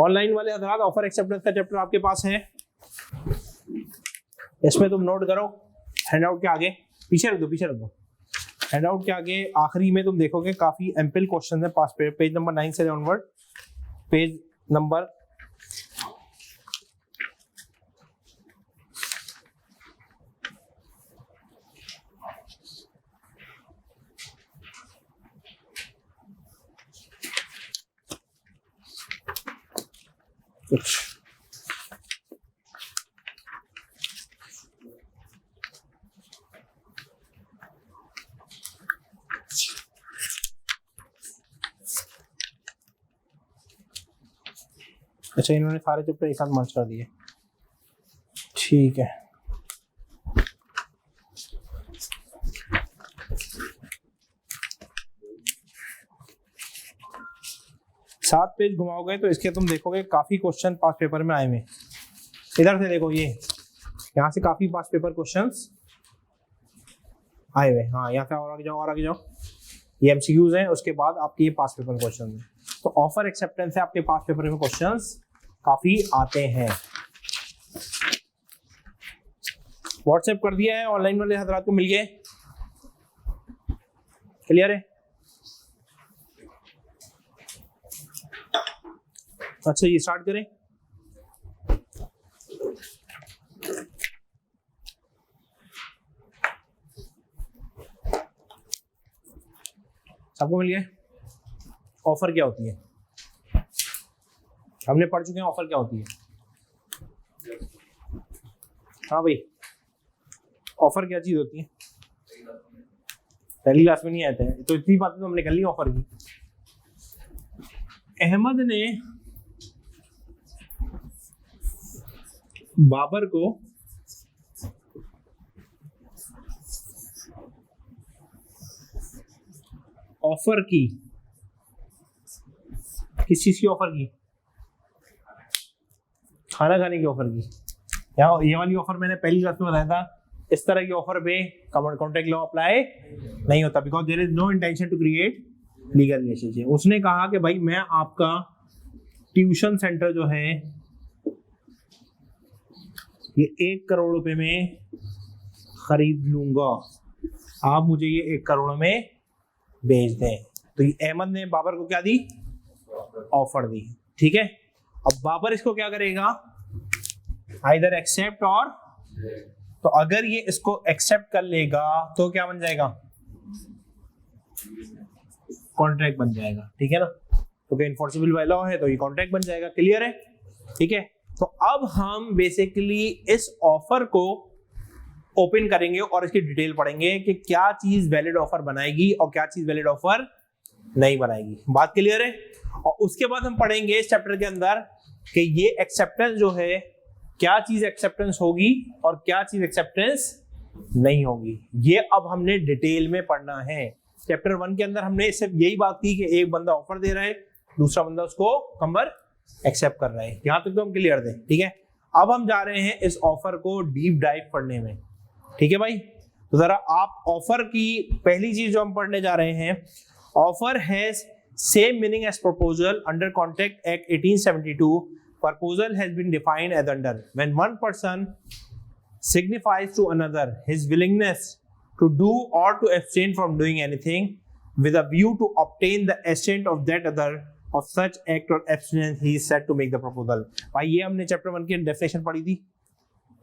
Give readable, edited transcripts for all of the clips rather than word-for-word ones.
Online वाले हजरात offer acceptance का चैप्टर आपके पास है, इसमें तुम नोट करो। हैंडआउट के आगे पीछे रख दो। हैंडआउट के आगे आखिरी में तुम देखोगे काफी एम्पल क्वेश्चन है पास पेज नंबर 9 से ऑनवर्ड। पेज नंबर कुछ अच्छा, इन्होंने सारे चैप्टर एक साथ मर्ज कर दिए, ठीक है। सात पेज घुमाओगे तो इसके तुम देखोगे काफी क्वेश्चन पास पेपर में आए हुए। इधर से देखो, ये यहाँ से काफी पास पेपर क्वेश्चंस आए हुए। हाँ, यहाँ से और आगे जाओ। ये एमसीक्यूज हैं, उसके बाद आपके ये पास पेपर क्वेश्चन है। तो ऑफर एक्सेप्टेंस है, आपके पास पेपर में क्वेश्चंस काफी आते हैं। व्हाट्सएप कर दिया है, ऑनलाइन वाले हजरात को मिल गए, क्लियर है? अच्छा, ये स्टार्ट करें। सबको मिल गया? ऑफर क्या होती है हमने पढ़ चुके हैं। ऑफर क्या होती है? हाँ भाई, ऑफर क्या चीज होती है? पहली क्लास में नहीं आते हैं तो इतनी बातें तो हमने कर ली ऑफर की। अहमद ने बाबर को ऑफर की, किस चीज की ऑफर की? खाना खाने की ऑफर की। यहाँ ये वाली ऑफर मैंने पहली क्लास में बताया था, इस तरह की ऑफर पे कॉन्ट्रैक्ट लॉ अप्लाई नहीं होता, because there is no intention to create legal relationship. उसने कहा कि भाई मैं आपका ट्यूशन सेंटर जो है ये 1 करोड़ रुपए में खरीद लूंगा, आप मुझे ये 1 करोड़ में बेच दें। तो ये अहमद ने बाबर को क्या दी? ऑफर दी, ठीक है। अब बाबर इसको क्या करेगा? आइदर एक्सेप्ट और, तो अगर ये इसको एक्सेप्ट कर लेगा तो क्या बन जाएगा? कॉन्ट्रैक्ट बन जाएगा, ठीक है ना। तो क्या इन्फोर्सेबल बाय लॉ है तो ये कॉन्ट्रैक्ट बन जाएगा, क्लियर है? ठीक है। तो अब हम बेसिकली इस ऑफर को ओपन करेंगे और इसकी डिटेल पढ़ेंगे कि क्या चीज वैलिड ऑफर बनाएगी और क्या चीज वैलिड ऑफर नहीं बनाएगी। बात क्लियर है? और उसके बाद हम पढ़ेंगे इस चैप्टर के अंदर कि ये एक्सेप्टेंस जो है, क्या चीज एक्सेप्टेंस होगी और क्या चीज एक्सेप्टेंस नहीं होगी। ये अब हमने डिटेल में पढ़ना है। चैप्टर 1 के अंदर हमने सिर्फ यही बात की कि एक बंदा ऑफर दे रहा है, दूसरा बंदा उसको कमर एक्सेप्ट कर रहा है। यहां तक तो हम क्लियर थे, ठीक है। अब हम जा रहे हैं इस ऑफर को डीप डाइव पढ़ने में, ठीक है भाई। तो जरा आप ऑफर की पहली चीज जो हम पढ़ने जा रहे हैं, offer has same meaning as proposal under contract act 1872। Proposal has been defined as under when one person signifies to another his willingness to do or to abstain from doing anything with a view to obtain the assent of that other of such act or abstinence, he is said to make the proposal। भाई ये हमने chapter 1 की definition पढ़ी थी,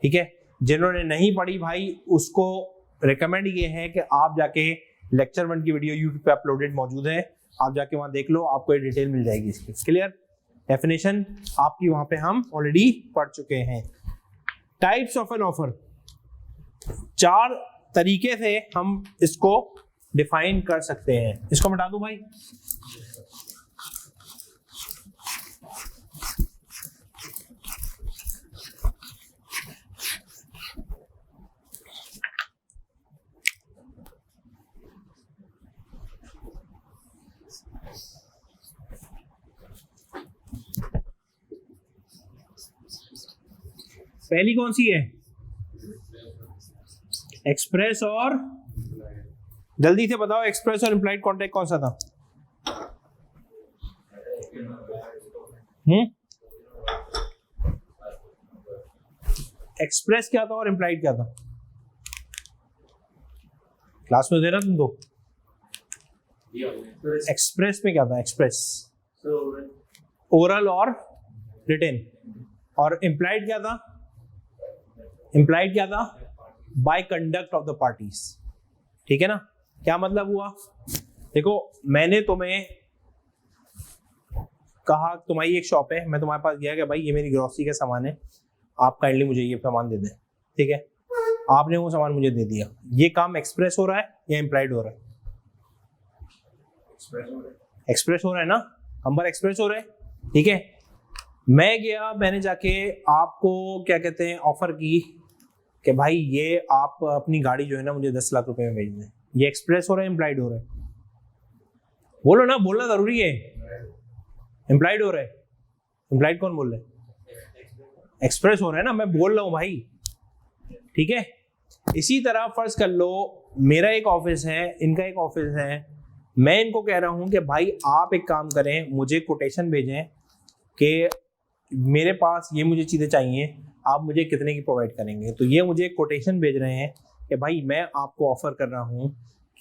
ठीक है। जिन्होंने नहीं पढ़ी भाई उसको रिकमेंड ये है कि आप जाके लेक्चर 1 की वीडियो यूट्यूब पे अपलोडेड मौजूद है, आप जाके वहां देख लो, आपको ये डिटेल मिल जाएगी इसकी। क्लियर? डेफिनेशन आपकी वहां पे हम ऑलरेडी पढ़ चुके हैं। टाइप्स ऑफ एन ऑफर, 4 तरीके से हम इसको डिफाइन कर सकते हैं। इसको मिटा दूं भाई। पहली कौन सी है? एक्सप्रेस और, जल्दी से बताओ, एक्सप्रेस और इम्प्लाइड कॉन्ट्रैक्ट कौन सा था? एक्सप्रेस क्या था और इम्प्लाइड क्या था? क्लास में दे रहा तुम तो। एक्सप्रेस में क्या था? एक्सप्रेस ओरल और रिटेन, और इम्प्लाइड क्या था? इम्प्लाइड क्या था? By conduct of the parties. ठीक है ना? क्या मतलब हुआ? देखो मैंने तुम्हें कहा तुम्हारी एक शॉप है, मैं तुम्हारे पास गया कि भाई ये मेरी ग्रोसरी का सामान है, आप काइंडली मुझे ये सामान दे दें। ठीक है, आपने वो सामान मुझे दे दिया। ये काम एक्सप्रेस हो रहा है या इम्प्लाइड हो रहा है? एक्सप्रेस हो रहा है ना, नंबर एक्सप्रेस हो रहा है। ठीक है, मैं गया, मैंने जाके आपको क्या कहते हैं ऑफर की कि भाई ये आप अपनी गाड़ी जो है ना मुझे 10 लाख रुपए में भेज दें। ये एक्सप्रेस हो रहा है इम्प्लाइड हो रहा है? बोलो ना, बोलना जरूरी है। इम्प्लाइड हो रहा है। इम्प्लाइड कौन बोल रहा है? एक्सप्रेस हो रहा है ना, मैं बोल रहा हूं भाई। ठीक है, इसी तरह फर्ज कर लो मेरा एक ऑफिस है, इनका एक ऑफिस है, मैं इनको कह रहा हूं कि भाई आप एक काम करें, मुझे कोटेशन भेजें कि मेरे पास ये मुझे चीज़ें चाहिए, आप मुझे कितने की प्रोवाइड करेंगे। तो ये मुझे एक कोटेशन भेज रहे हैं कि भाई मैं आपको ऑफर कर रहा हूँ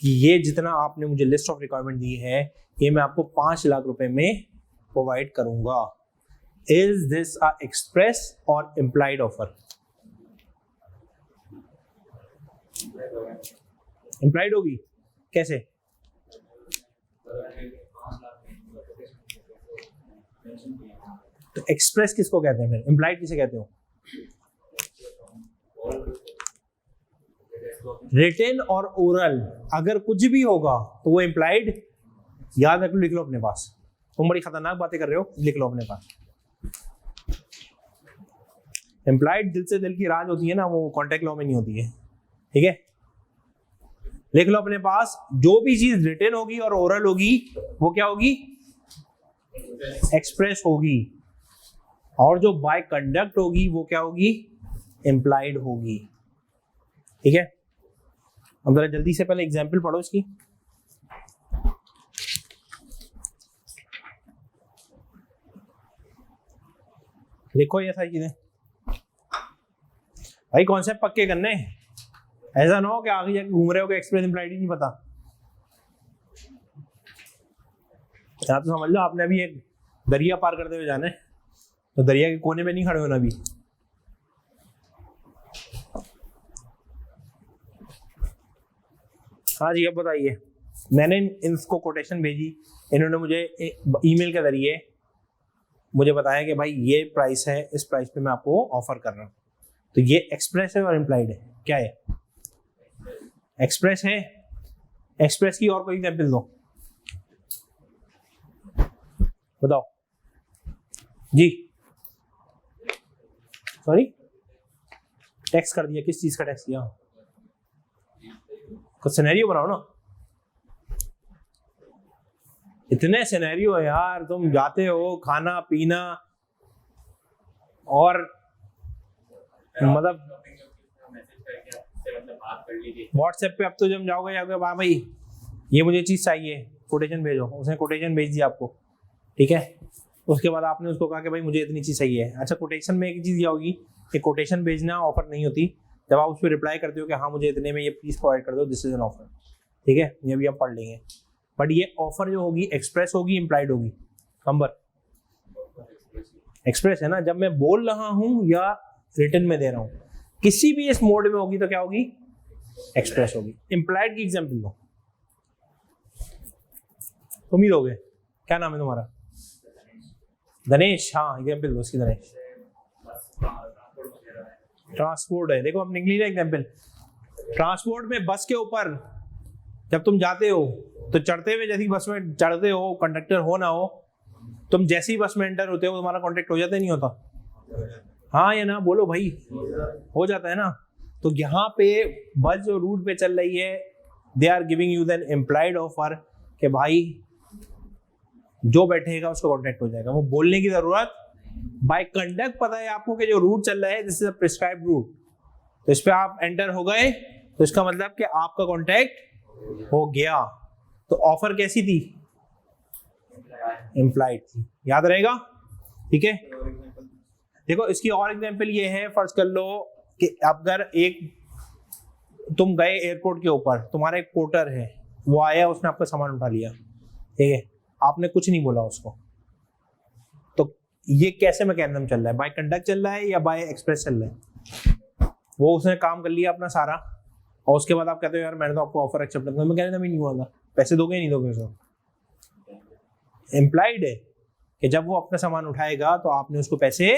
कि ये जितना आपने मुझे लिस्ट ऑफ रिक्वायरमेंट दी है ये मैं आपको 5 लाख रुपए में प्रोवाइड करूंगा। इज दिस अ एक्सप्रेस और इम्प्लाइड ऑफर? इम्प्लाइड होगी। कैसे? तो एक्सप्रेस किसको कहते हैं फिर? इम्प्लाइड किसे कहते हो? रिटेन और ओरल अगर कुछ भी होगा तो वो इम्प्लाइड। याद रख लो, लिख लो अपने पास। तुम बड़ी खतरनाक बातें कर रहे हो, लिख लो अपने पास। इम्प्लाइड दिल से दिल की राज होती है ना, वो कॉन्ट्रैक्ट लॉ में नहीं होती है। ठीक है, लिख लो अपने पास। जो भी चीज रिटेन होगी और ओरल होगी वो क्या होगी? एक्सप्रेस होगी। और जो बाय कंडक्ट होगी वो क्या होगी? इम्प्लाइड होगी। ठीक है, अब जरा जल्दी से पहले एग्जाम्पल पढ़ो इसकी। लिखो ये सारी चीजें भाई, कॉन्सेप्ट पक्के करने। ऐसा ना हो कि आगे जाके घूम रहे हो कि एक्सप्रेस इम्प्लाइड ही नहीं पता। या तो समझ लो आपने अभी एक दरिया पार करते हुए जाना है, तो दरिया के कोने में नहीं खड़े होना अभी। हाँ जी, अब बताइए। मैंने इनको कोटेशन भेजी, इन्होंने मुझे ईमेल के जरिए मुझे बताया कि भाई ये प्राइस है, इस प्राइस पे मैं आपको ऑफर कर रहा हूँ। तो ये एक्सप्रेस है और इम्प्लाइड है? क्या है? एक्सप्रेस है। एक्सप्रेस की और कोई एग्जाम्पल दो, बताओ जी। सॉरी, टैक्स कर दिया। किस चीज का टैक्स दिया? कुछ सिनेरियो बनाओ ना। इतने सिनेरियो है यार, तुम जाते हो खाना पीना और मतलब व्हाट्सएप पे। अब तो जब जाओगे भाई ये मुझे चीज चाहिए, कोटेशन भेजो, उसने कोटेशन भेज दिया आपको। ठीक है, उसके बाद आपने उसको कहा कि भाई मुझे इतनी चीज चाहिए। अच्छा, कोटेशन में एक चीज क्या होगी कि कोटेशन भेजना ऑफर नहीं होती। जब आप उस पर रिप्लाई करते हो कि हाँ मुझे इतने में ये प्लीज प्रोवाइड कर दो, दिस इज एन ऑफर। ठीक है, ये भी आप पढ़ लेंगे। बट ये ऑफर जो होगी एक्सप्रेस होगी इम्प्लाइड होगी? कंबर एक्सप्रेस है ना। जब मैं बोल रहा हूं या रिटन में दे रहा हूं, किसी भी इस मोड में होगी तो क्या होगी? एक्सप्रेस होगी। इम्प्लाइड की एग्जाम्पल दो, तुम ही दोगे। क्या नाम है तुम्हारा? गणेश। हाँ, एग्जाम्पल दो उसकी। गणेश ट्रांसपोर्ट है। देखो अपने लिए एग्जाम्पल, ट्रांसपोर्ट में बस के ऊपर जब तुम जाते हो तो चढ़ते हुए जैसी बस में चढ़ते हो, कंडक्टर हो ना हो, तुम जैसे ही बस में एंटर होते हो तुम्हारा कॉन्टेक्ट हो जाता है नहीं होता? हाँ या ना बोलो भाई, हो जाता है ना। तो यहाँ पे बस जो रूट पे चल रही है, they are giving you then implied offer कि भाई जो बैठेगा उसको कॉन्टेक्ट हो जाएगा। वो बोलने की जरूरत, बाय कंडक्ट पता है आपको कि जो रूट चल रहा है this is a prescribed route, तो इस पे आप एंटर हो गए तो इसका मतलब कि आपका कॉन्टेक्ट हो गया। तो ऑफर कैसी थी? इम्प्लाइड थी। याद रहेगा? ठीक है, देखो इसकी और एग्जांपल ये है। फर्ज कर लो कि अगर एक तुम गए एयरपोर्ट के ऊपर, तुम्हारा एक पोर्टर है, वो आया, उसने आपका सामान उठा लिया, ठीक है, आपने कुछ नहीं बोला उसको, तो ये कैसे मैकेनिज्म चल रहा है? बाय कंडक्ट चल रहा है या बाय एक्सप्रेस चल रहा है? वो उसने काम कर लिया अपना सारा, और उसके बाद आप कहते हो यार मैंने तो आपको ऑफर एक्सेप्ट किया, मैकेनिज्म ही नहीं हुआ था, पैसे दोगे ही नहीं दोगे उसको? इम्प्लाइड है कि जब वो अपना सामान उठाएगा तो आपने उसको पैसे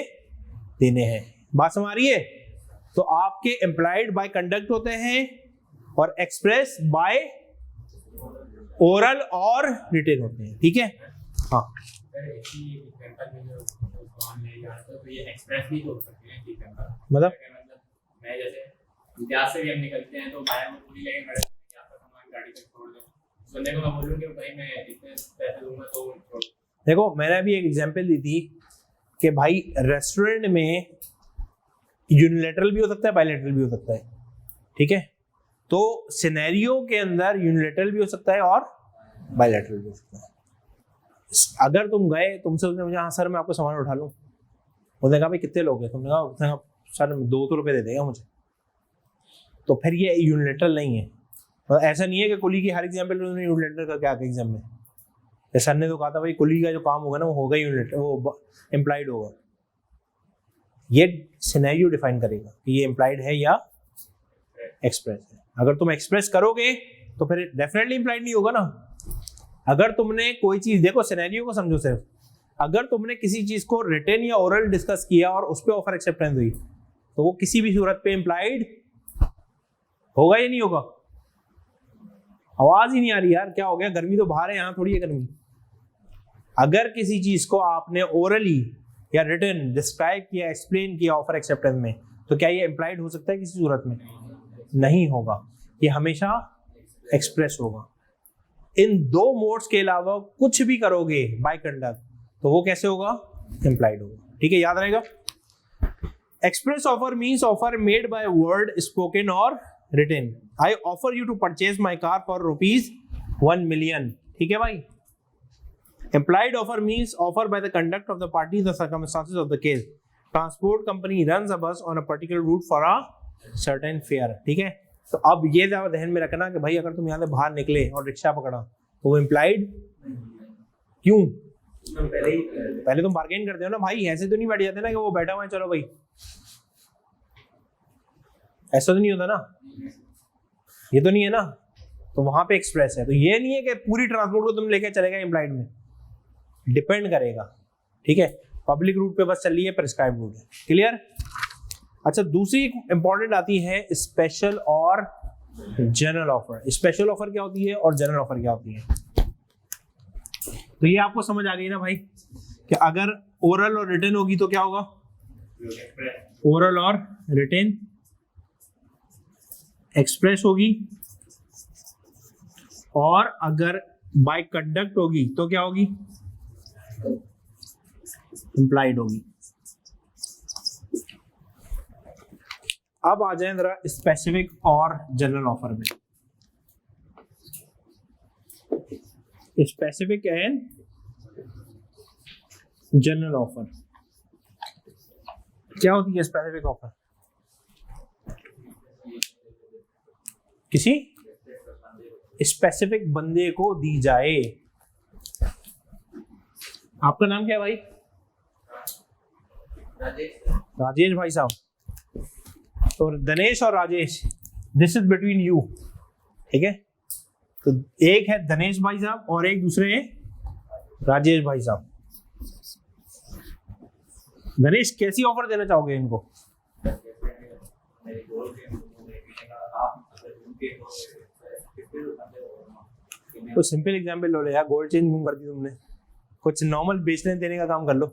देने हैं। बात समझ आ रही है? तो आपके एम्प्लॉयड बाय कंडक्ट होते हैं और एक्सप्रेस बाय ओरल और रिटेन होते हैं, ठीक है? हाँ, मतलब मैं जैसे विद्यास से भी हम निकलते हैं तो बाहर में पूरी लेके खड़े हैं, आपका सामान गाड़ी पे छोड़ दो, बंदे को मैं बोलूँ कि भाई मैं इतने पैसे दूंगा तो छोड़। देखो मैंने अभी एक एग्जांपल दी थी कि भाई रेस्टोरेंट में यूनिलैटरल भी हो सकता है, बायलैटरल भी हो सकता है, ठीक है? तो सिनेरियो के अंदर यूनिलैटरल भी हो सकता है और बायलैटरल भी हो सकता है। अगर तुम गए, तुमसे उसने मुझे, हाँ सर मैं आपको सामान उठा लूँ, उसने कहा भाई कितने लोग हैं? तुमने कहा सर 200 रुपये दे देगा मुझे, तो फिर ये यूनिलैटरल नहीं है। तो ऐसा नहीं है कि कुली की हर एग्जाम्पल में यूनिलैटरल का क्या एग्जाम में, सर ने तो कहा था भाई कुली का जो काम होगा ना वो होगा यूनिलैटरल, वो एम्प्लॉयड होगा। ये सिनेरियो डिफाइन करेगा कि ये एम्प्लॉयड है या एक्सप्रेस है। अगर तुम एक्सप्रेस करोगे तो फिर डेफिनेटली एम्प्लॉयड नहीं होगा ना। अगर तुमने कोई चीज, देखो सिनेरियो को समझो सिर्फ, अगर तुमने किसी चीज को रिटन या ओरल डिस्कस किया और उस पर ऑफर एक्सेप्टेंस हुई तो वो किसी भी सूरत पे एम्प्लॉयड होगा या नहीं होगा? आवाज ही नहीं आ रही यार, क्या हो गया? गर्मी तो बाहर है, यहाँ थोड़ी है गर्मी। अगर किसी चीज को आपने ओरली या रिटन डिस्क्राइब किया, एक्सप्लेन किया ऑफर एक्सेप्टेंस में, तो क्या ये एम्प्लॉयड हो सकता है किसी सूरत में? नहीं होगा, ये हमेशा एक्सप्रेस होगा। इन दो मोड्स के अलावा कुछ भी करोगे बाय कंडक्ट तो वो कैसे होगा? एम्प्लॉयड होगा, ठीक है? याद रहेगा। Express offer means offer made by word, spoken और written. I offer you to purchase my car for ₹1 million, ठीक है भाई? Implied offer means offer by the conduct of the parties, the circumstances of the case. Transport company runs a bus on a particular route for a certain fare, ठीक है? तो अब ये ज़्यादा ध्यान में रखना कि भाई अगर तुम यहाँ से बाहर निकले और रिक्शा पकड़ा तो वो इम्प्लाइड क्यों? पहले तुम बार्गेन करते हो ना भाई, ऐसे तो नहीं बैठ जाते ना कि वो बैठा हुआ है चलो भाई, ऐसा तो नहीं होता ना, ये तो नहीं है ना। तो वहां पे एक्सप्रेस है, तो ये नहीं है कि पूरी ट्रांसपोर्ट को तुम लेके चलेगा एम्प्लॉयड में, डिपेंड करेगा, ठीक है? पब्लिक रूट पे बस चल रही है, प्रिस्क्राइब रूट है, क्लियर? अच्छा, दूसरी इंपॉर्टेंट आती है स्पेशल और जनरल ऑफर। स्पेशल ऑफर क्या होती है और जनरल ऑफर क्या होती है? तो ये आपको समझ आ गई ना भाई कि अगर ओरल और रिटन होगी तो क्या होगा? ओरल और रिटन। एक्सप्रेस होगी, और अगर बाय कंडक्ट होगी तो क्या होगी? इम्प्लाइड होगी। अब आ जाए जरा स्पेसिफिक और जनरल ऑफर में। स्पेसिफिक एंड जनरल ऑफर क्या होती है? स्पेसिफिक ऑफर किसी स्पेसिफिक बंदे को दी जाए। आपका नाम क्या है भाई? राजेश भाई साहब। तो दिनेश और Rajesh, this is between you, ठीक है? तो एक है दिनेश भाई साहब और एक दूसरे हैं राजेश भाई साहब। दिनेश, कैसी ऑफर देना चाहोगे इनको? तो सिंपल एग्जांपल लो ले यार, गोल्ड चेन क्यों कर दी तुमने? कुछ नॉर्मल बेचने देने का काम कर लो।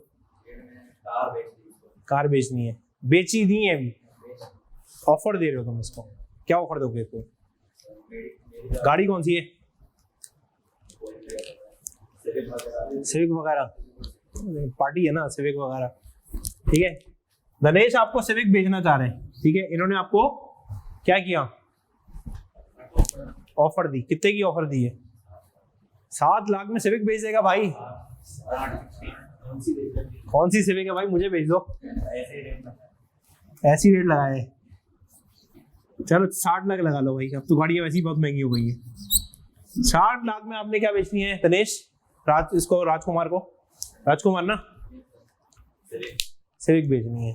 कार बेचनी है, बेची नहीं है अभी, ऑफर दे रहे हो तुम इसको, क्या ऑफर दोगे इसको? गाड़ी कौन सी है? सिविक वगैरह, पार्टी है ना सिविक वगैरह, ठीक है? दिनेश आपको सिविक बेचना चाह रहे हैं, ठीक है? इन्होंने आपको क्या किया? ऑफर दी। कितने की ऑफर दी है? 7 लाख में सिविक बेच देगा भाई। कौन सी सिविक है भाई? मुझे भेज दो। ऐसी रेट लगाए, चलो 60 लाख लगा लो भाई, अब तो गाड़ियां वैसे ही बहुत महंगी हो गई है। 60 लाख में आपने क्या बेचनी है दिनेश? राजकुमार ना सिविक बेचनी है।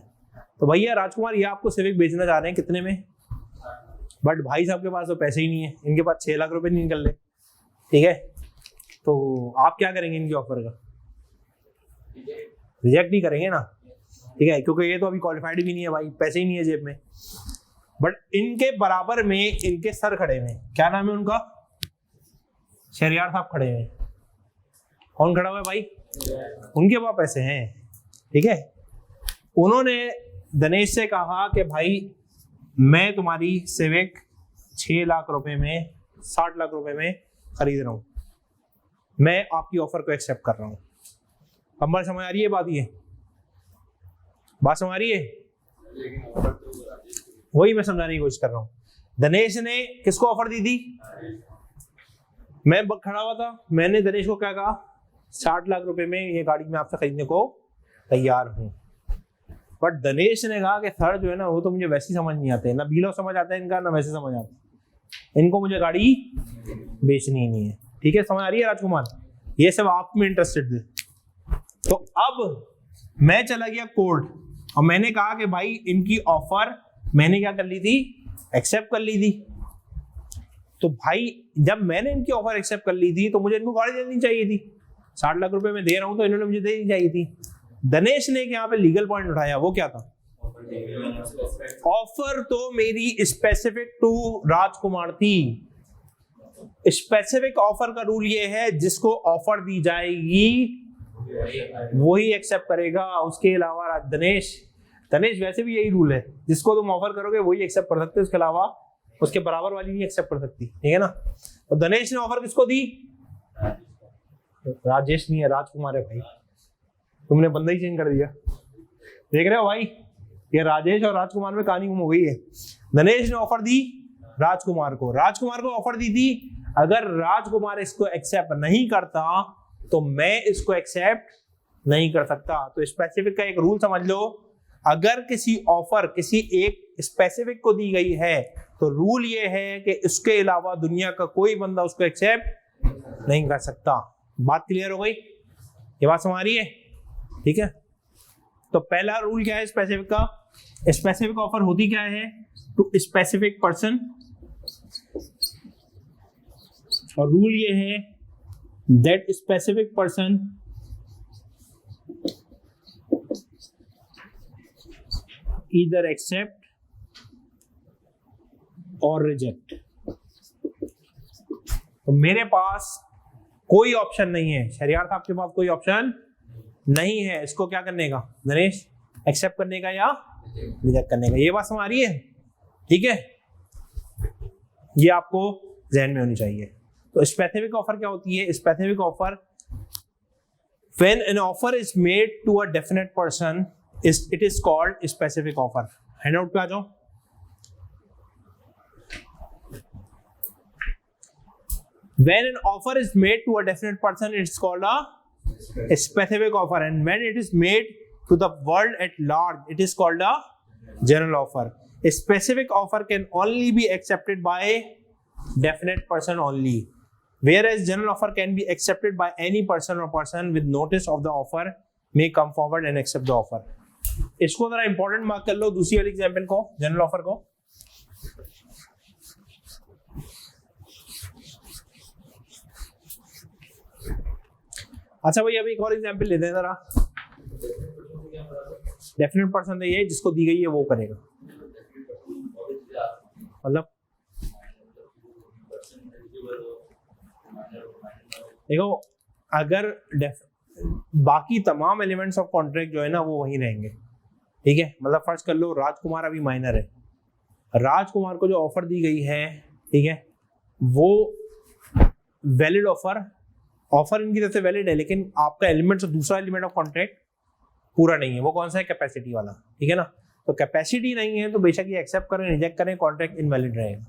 तो भैया राजकुमार ये आपको सिविक बेचना चाह रहे हैं कितने में? बट भाई साहब के पास तो पैसे ही नहीं है, इनके पास 6 लाख रुपए नहीं निकल रहे, ठीक है? तो आप क्या करेंगे इनकी ऑफर का? रिजेक्ट ही करेंगे ना, ठीक है? क्योंकि ये तो अभी क्वालिफाइड भी नहीं है भाई, पैसे ही नहीं है जेब में। बट इनके बराबर में इनके सर खड़े हुए, क्या नाम है उनका? शहरियार साहब खड़े हुए। कौन खड़ा हुआ है भाई? उनके पास पैसे हैं, ठीक है? उन्होंने दिनेश से कहा कि भाई मैं तुम्हारी सिविक 6 लाख रुपए में 60 लाख रुपए में खरीद रहा हूं, मैं आपकी ऑफर को एक्सेप्ट कर रहा हूं। अब समझ आ रही है बात? ये बात समझ आ रही है? वही मैं समझाने की कोशिश कर रहा हूं। दिनेश ने किसको ऑफर दी थी? मैं खड़ा हुआ था, मैंने दिनेश को क्या कहा? 60 लाख रुपए में ये गाड़ी मैं आपसे खरीदने को तैयार हूं। बट दिनेश ने कहा कि सर जो है ना वो तो मुझे वैसे ही समझ नहीं आते, ना बीलो समझ आता है इनका, ना वैसे समझ आता है, इनको मुझे गाड़ी बेचनी ही नहीं है। ठीक है, समझ आ रही है राजकुमार? ये सब आप में इंटरेस्टेड थे। तो अब मैं चला गया कोर्ट और मैंने कहा कि भाई इनकी ऑफर मैंने क्या कर ली थी? एक्सेप्ट कर ली थी। तो भाई जब मैंने इनकी ऑफर एक्सेप्ट कर ली थी तो मुझे इनको गाड़ी देनी चाहिए थी। 60 लाख रुपए में दे रहा हूं तो इन्होंने मुझे देनी चाहिए थी। दिनेश ने यहाँ पे लीगल पॉइंट उठाया, वो क्या था? ऑफर तो मेरी स्पेसिफिक टू राजकुमार थी। स्पेसिफिक ऑफर का रूल ये है जिसको ऑफर दी जाएगी वही एक्सेप्ट करेगा, उसके अलावा दिनेश वैसे भी यही रूल है, जिसको तुम ऑफर करोगे वही एक्सेप्ट कर सकते, उसके अलावा उसके बराबर वाली नहीं एक्सेप्ट कर सकती। ठीक है ना? तो दिनेश ने ऑफर किसको दी? राजेश नहीं है, राजकुमार है भाई। तुमने बंदा ही चेंज कर दिया, देख रहे हो भाई? ये राजेश और राजकुमार में कहानी गुम हो गई है। दिनेश ने ऑफर दी राजकुमार को ऑफर दी थी अगर राजकुमार इसको एक्सेप्ट नहीं करता तो मैं इसको एक्सेप्ट नहीं कर सकता। तो स्पेसिफिक का एक रूल समझ लो, अगर किसी ऑफर किसी एक स्पेसिफिक को दी गई है तो रूल ये है कि इसके अलावा दुनिया का कोई बंदा उसको एक्सेप्ट नहीं कर सकता। बात क्लियर हो गई? ये बात समझ आ रही है? ठीक है, तो पहला रूल क्या है स्पेसिफिक का? स्पेसिफिक ऑफर होती क्या है? टू स्पेसिफिक पर्सन, और रूल ये है that specific person either accept or reject। तो मेरे पास कोई ऑप्शन नहीं है, शहरियार साहब के पास कोई ऑप्शन नहीं है इसको क्या करने का दिनेश? एक्सेप्ट करने का या रिजेक्ट करने का। ये बात समझ आ रही है? ठीक है, ये आपको ध्यान में होनी चाहिए। तो स्पेसिफिक ऑफर क्या होती है? Specific offer when an offer is made to a definite person it is called specific offer। Handout पे आ जाओ। When an offer is made to a definite person it's called a specific offer, and when it is made to the world at large it is called a general offer। A specific offer can only be accepted by definite person only, whereas general offer can be accepted by any person or person with notice of the offer may come forward and accept the offer। इसको जरा important mark कर लो, दूसरी वाली example को, general offer को। अच्छा भाई अभी एक और एग्जांपल लेते हैं जरा। डेफिनेट पर्सन है ये, जिसको दी गई है वो करेगा, मतलब देखो अगर बाकी तमाम एलिमेंट्स ऑफ कॉन्ट्रैक्ट जो है ना वो वहीं रहेंगे। ठीक है, मतलब फर्ज कर लो राजकुमार अभी माइनर है, राजकुमार को जो ऑफर दी गई है, ठीक है, वो वैलिड ऑफर इनकी तरफ से वैलिड है, लेकिन आपका एलिमेंट दूसरा एलिमेंट ऑफ कॉन्ट्रैक्ट पूरा नहीं है। वो कौन सा है? कैपेसिटी वाला। ठीक है ना? तो कैपेसिटी नहीं है तो बेशक ये एक्सेप्ट करें रिजेक्ट करें, कॉन्ट्रैक्ट इनवैलिड रहेगा।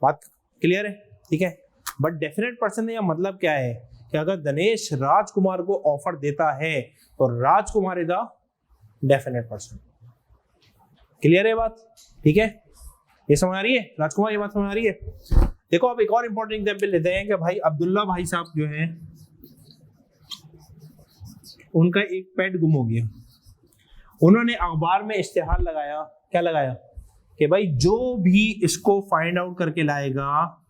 बात क्लियर है? ठीक है, बट डेफिनेट पर्सन का मतलब क्या है कि अगर दिनेश राजकुमार को ऑफर देता है तो Rajkumar is the definite person. Clear है बात? ठीक है, ये समझ आ रही है राजकुमार, ये बात समझ आ रही है? देखो अब एक और इंपॉर्टेंट एग्जांपल लेते हैं कि भाई अब्दुल्ला भाई साहब जो हैं उनका एक पेट गुम हो गया। उन्होंने अखबार में इश्तिहार लगाया, क्या लगाया कि भाई जो भी इसको फाइंड आउट करके लाएगा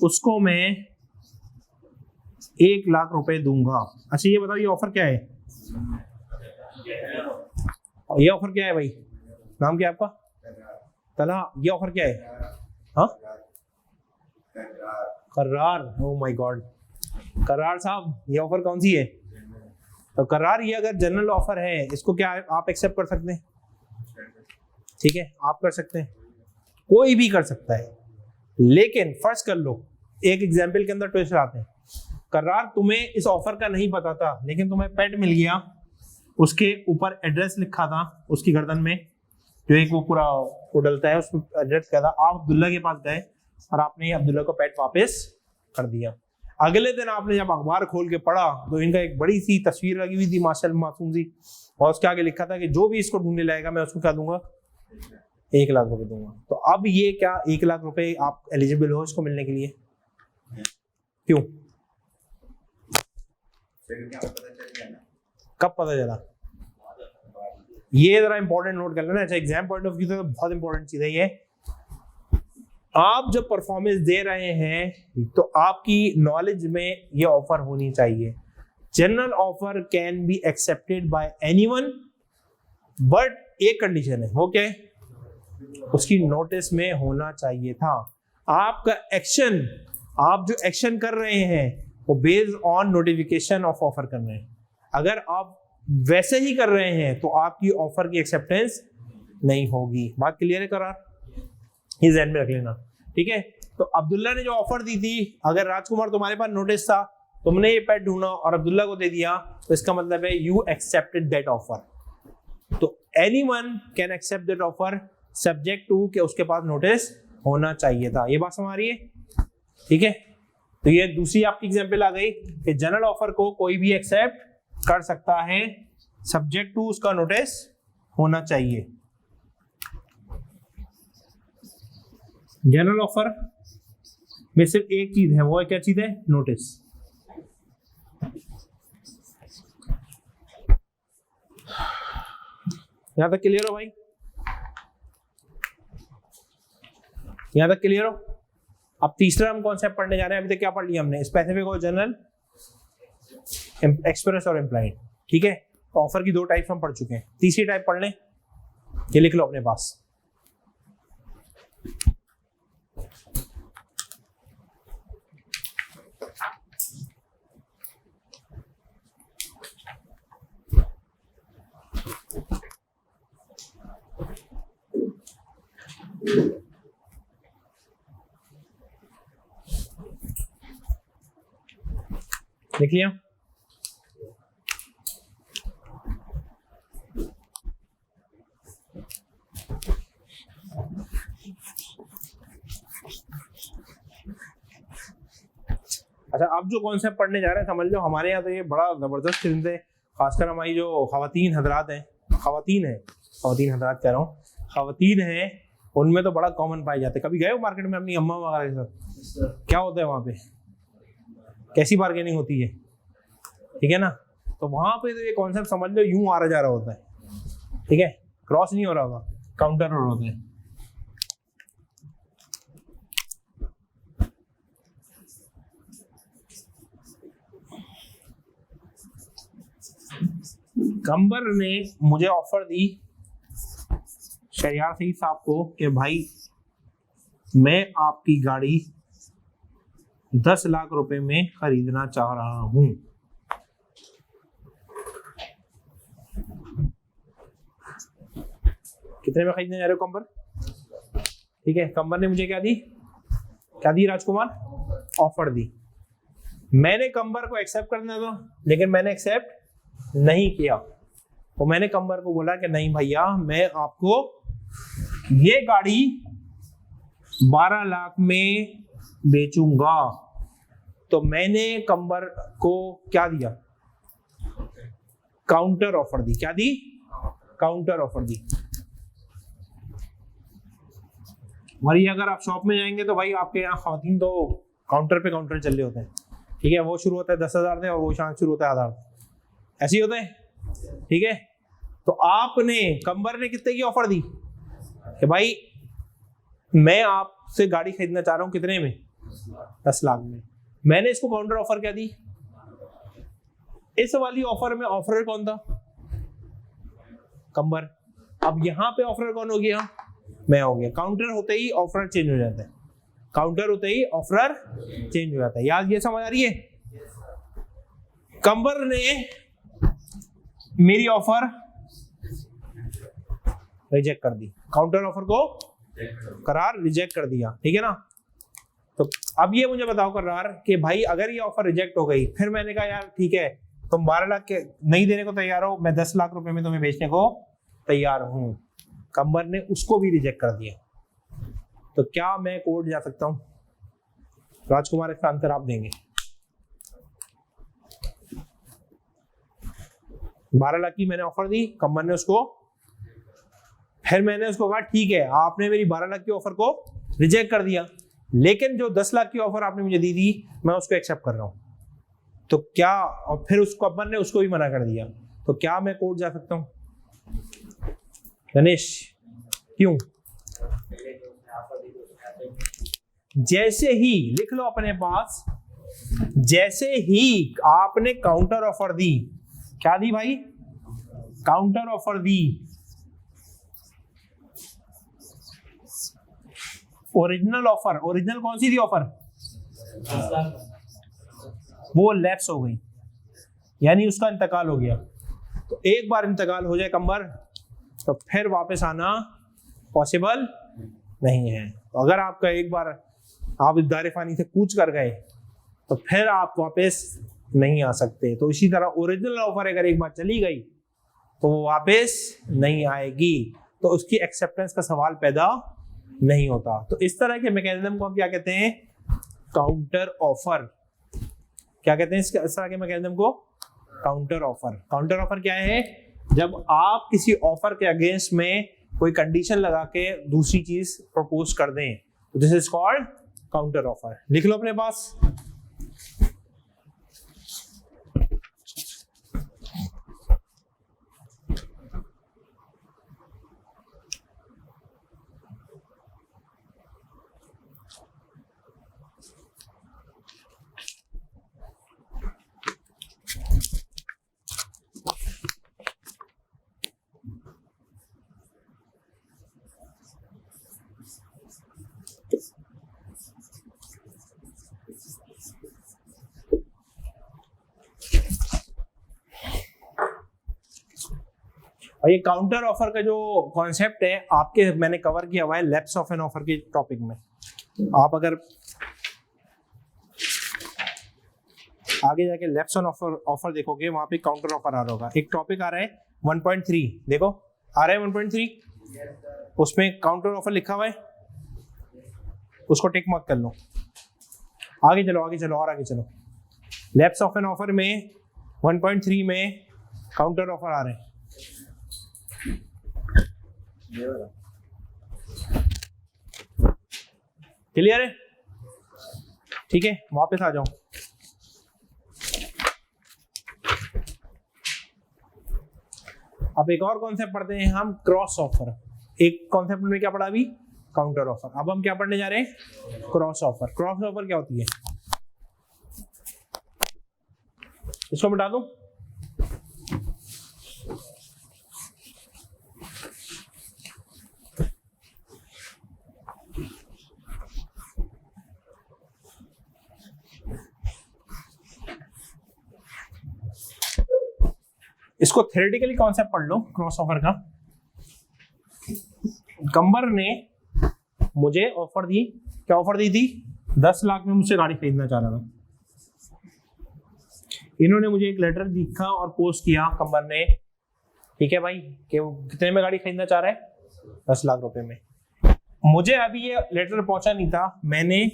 उसको मैं 1 लाख रुपए दूंगा। अच्छा ये बताओ ये ऑफर क्या है? ये ऑफर क्या है भाई? नाम क्या है आपका? तला। ये ऑफर क्या है? हाँ करार। ओ माय गॉड, करार साहब ये ऑफर कौन सी है? तो करार ये अगर जनरल ऑफर है इसको क्या आप एक्सेप्ट कर सकते हैं? ठीक है आप कर सकते हैं, कोई भी कर सकता है। लेकिन फर्ज कर लो एक एग्जाम्पल के अंदर ट्विस्ट आते हैं। करार तुम्हें इस ऑफर का नहीं पता था लेकिन तुम्हें पेट मिल गया, उसके ऊपर एड्रेस लिखा था उसकी गर्दन में, जो एक वो पूरा डलता है उसमें एड्रेस क्या था। आप अब्दुल्ला के पास गए और आपने अब्दुल्ला को पेट वापस कर दिया। अगले दिन आपने जब अखबार खोल के पढ़ा तो इनका एक बड़ी सी तस्वीर लगी हुई थी माशाल्लाह मासूम सी, और उसके आगे लिखा था कि जो भी इसको ढूंढने लाएगा मैं उसको क्या दूंगा? 1 लाख रुपए दूंगा। तो अब ये क्या 1 लाख रुपए आप एलिजिबल हो इसको मिलने के लिए? क्यों? कब पता चला? ये जरा इंपॉर्टेंट नोट कर लेना। अच्छा एग्जाम पॉइंट ऑफ व्यू से तो बहुत इंपॉर्टेंट चीज है ये। आप जब परफॉर्मेंस दे रहे हैं तो आपकी नॉलेज में ये ऑफर होनी चाहिए। General offer can be accepted by anyone but एक कंडीशन है, वो क्या है? उसकी नोटिस में होना चाहिए था। आपका एक्शन, आप जो एक्शन कर रहे हैं वो based on notification of offer कर रहे हैं। अगर आप वैसे ही कर रहे हैं तो आपकी ऑफर की एक्सेप्टेंस नहीं होगी। बात क्लियर है करार? ये ध्यान में रख लेना, ठीक है? तो अब्दुल्ला ने जो ऑफर दी थी, अगर राजकुमार तुम्हारे पास नोटिस था, तुमने ये पेट ढूंढा और अब्दुल्ला को दे दिया, तो इसका मतलब है यू एक्सेप्टेड दैट ऑफर। तो anyone can accept that offer subject to कि उसके पास नोटिस होना चाहिए था। ये बात समझ आ रही है? ठीक है, तो ये दूसरी आपकी एग्जांपल आ गई कि जनरल ऑफर को कोई भी एक्सेप्ट कर सकता है, सब्जेक्ट टू उसका नोटिस होना चाहिए। जनरल ऑफर में सिर्फ एक चीज है, वो क्या चीज है? नोटिस। यहां तक क्लियर हो भाई? यहां तक क्लियर हो? अब तीसरा हम कॉन्सेप्ट पढ़ने जा रहे हैं। अभी तक क्या पढ़ लिया हमने? स्पेसिफिक और जनरल, एक्सप्रेस और इम्प्लाइड, ठीक है? तो ऑफर की 2 टाइप्स हम पढ़ चुके हैं। तीसरी टाइप पढ़ लें, ये लिख लो अपने पास। लिख लिया? अच्छा अब जो कॉन्सेप्ट पढ़ने जा रहे हैं समझ लो, हमारे यहाँ तो ये बड़ा जबरदस्त फिल्म है, खासकर हमारी जो खवातीन हजरात हैं, खवातीन हजरात कह रहा हूँ, खवातीन हैं, उनमें तो बड़ा कॉमन पाए जाते हैं। कभी गए हो मार्केट में अपनी अम्मा वगैरह के साथ? क्या होता है वहाँ पे? कैसी बार्गेनिंग होती है? ठीक है ना? तो वहां पे तो ये कॉन्सेप्ट समझ लो यूं आ रहा जा रहा होता है, ठीक है? क्रॉस नहीं हो रहा होगा, काउंटर हो होता है। कंबर ने मुझे ऑफर दी शरियार सईद साहब को कि भाई मैं आपकी गाड़ी 10 लाख रुपए में खरीदना चाह रहा हूं। कितने में खरीदने जा रहे हो कंबर? ठीक है, कंबर ने मुझे क्या दी राजकुमार? ऑफर दी। मैंने कंबर को एक्सेप्ट करना था लेकिन मैंने एक्सेप्ट नहीं किया। तो मैंने कंबर को बोला कि नहीं भैया मैं आपको ये गाड़ी 12 लाख में बेचूंगा। तो मैंने कंबर को क्या दिया? काउंटर ऑफर दी। क्या दी? काउंटर ऑफर दी। वही अगर आप शॉप में जाएंगे तो भाई आपके यहाँ खातन तो काउंटर पे काउंटर चल रहे होते हैं, ठीक है, वो शुरू होता है 10,000 से और वो शाम शुरू होता है 1,000, ऐसे ही होता है, ठीक है। तो आपने कंबर ने कितने की ऑफर दी कि भाई मैं आपसे गाड़ी खरीदना चाह रहा हूं कितने में, 10 लाख में। मैंने इसको काउंटर ऑफर क्या दी, इस वाली ऑफर में ऑफर कौन था, कंबर। अब यहां पे ऑफर कौन हो गया, मैं हो गया। काउंटर होते ही ऑफर चेंज हो जाता है, काउंटर होते ही ऑफर चेंज हो जाता है। याद ये समझ आ रही है। कंबर ने मेरी ऑफर रिजेक्ट कर दी, काउंटर ऑफर को करार रिजेक्ट कर दिया, ठीक है ना। तो अब ये मुझे बताओ करार कि भाई अगर ये ऑफर रिजेक्ट हो गई, फिर मैंने कहा यार ठीक है तुम 12 लाख के नहीं देने को तैयार हो, मैं 10 लाख रुपए में तुम्हें बेचने को तैयार हूं, कंबर ने उसको भी रिजेक्ट कर दिया, तो क्या मैं कोर्ट जा सकता हूं? राजकुमार इसका आंसर आप देंगे। 12 लाख की मैंने ऑफर दी, कंबर ने उसको, फिर मैंने उसको कहा ठीक है आपने मेरी 12 लाख की ऑफर को रिजेक्ट कर दिया, लेकिन जो 10 लाख की ऑफर आपने मुझे दी थी मैं उसको एक्सेप्ट कर रहा हूं, तो क्या, और फिर उस कंबर ने उसको भी मना कर दिया, तो क्या मैं कोर्ट जा सकता हूं? गणेश क्यों? जैसे ही लिख लो अपने पास, जैसे ही आपने काउंटर ऑफर दी, क्या दी भाई, काउंटर ऑफर दी, ओरिजिनल ऑफर, ओरिजिनल कौन सी थी ऑफर, वो लैप्स हो गई, यानी उसका इंतकाल हो गया। तो एक बार इंतकाल हो जाए कंबर, तो फिर वापस आना पॉसिबल नहीं है। तो अगर आपका एक बार आप इस दायरे फानी से कूच कर गए तो फिर आप वापस नहीं आ सकते। तो इसी तरह ओरिजिनल ऑफर अगर एक बार चली गई तो वो वापस नहीं आएगी, तो उसकी एक्सेप्टेंस का सवाल पैदा नहीं होता। तो इस तरह के मैकेनिज्म को हम क्या कहते हैं, काउंटर ऑफर। क्या कहते हैं इस तरह के मैकेनिज्म को, काउंटर ऑफर। काउंटर ऑफर क्या है, जब आप किसी ऑफर के अगेंस्ट में कोई कंडीशन लगा के दूसरी चीज प्रपोज कर दें, तो this is called counter offer. लिख लो अपने पास। और ये काउंटर ऑफर का जो कॉन्सेप्ट है आपके, मैंने कवर किया हुआ है लैप्स ऑफ एन ऑफर के टॉपिक में। आप अगर आगे जाके लैप्स ऑन ऑफर देखोगे, वहां पे काउंटर ऑफर आ रहा होगा। एक टॉपिक आ रहा है 1.3, देखो आ रहा है 1.3, उसमें काउंटर ऑफर लिखा हुआ है, उसको टिक मार्क कर लो। आगे चलो आगे चलो और आगे चलो। लैप्स ऑफ एन ऑफर में 1.3 में काउंटर ऑफर आ रहे हैं। क्लियर है, ठीक है, वापस आ जाओ। अब एक और कॉन्सेप्ट पढ़ते हैं हम, क्रॉस ऑफर। एक कॉन्सेप्ट में क्या पढ़ा अभी, काउंटर ऑफर। अब हम क्या पढ़ने जा रहे हैं, क्रॉस ऑफर। क्रॉस ऑफर क्या होती है, इसको मिटा दूं। इसको थ्योरेटिकली कॉन्सेप्ट पढ़ लो क्रॉस ऑफर का। कंबर ने मुझे ऑफर दी, क्या ऑफर दी थी, 10 लाख में मुझसे गाड़ी खरीदना चाह रहा था। इन्होंने मुझे एक लेटर लिखा और पोस्ट किया कंबर ने, ठीक है भाई, कि वो कितने में गाड़ी खरीदना चाह रहा है, 10 लाख रुपए में। मुझे अभी ये लेटर पहुंचा नहीं था, मैंने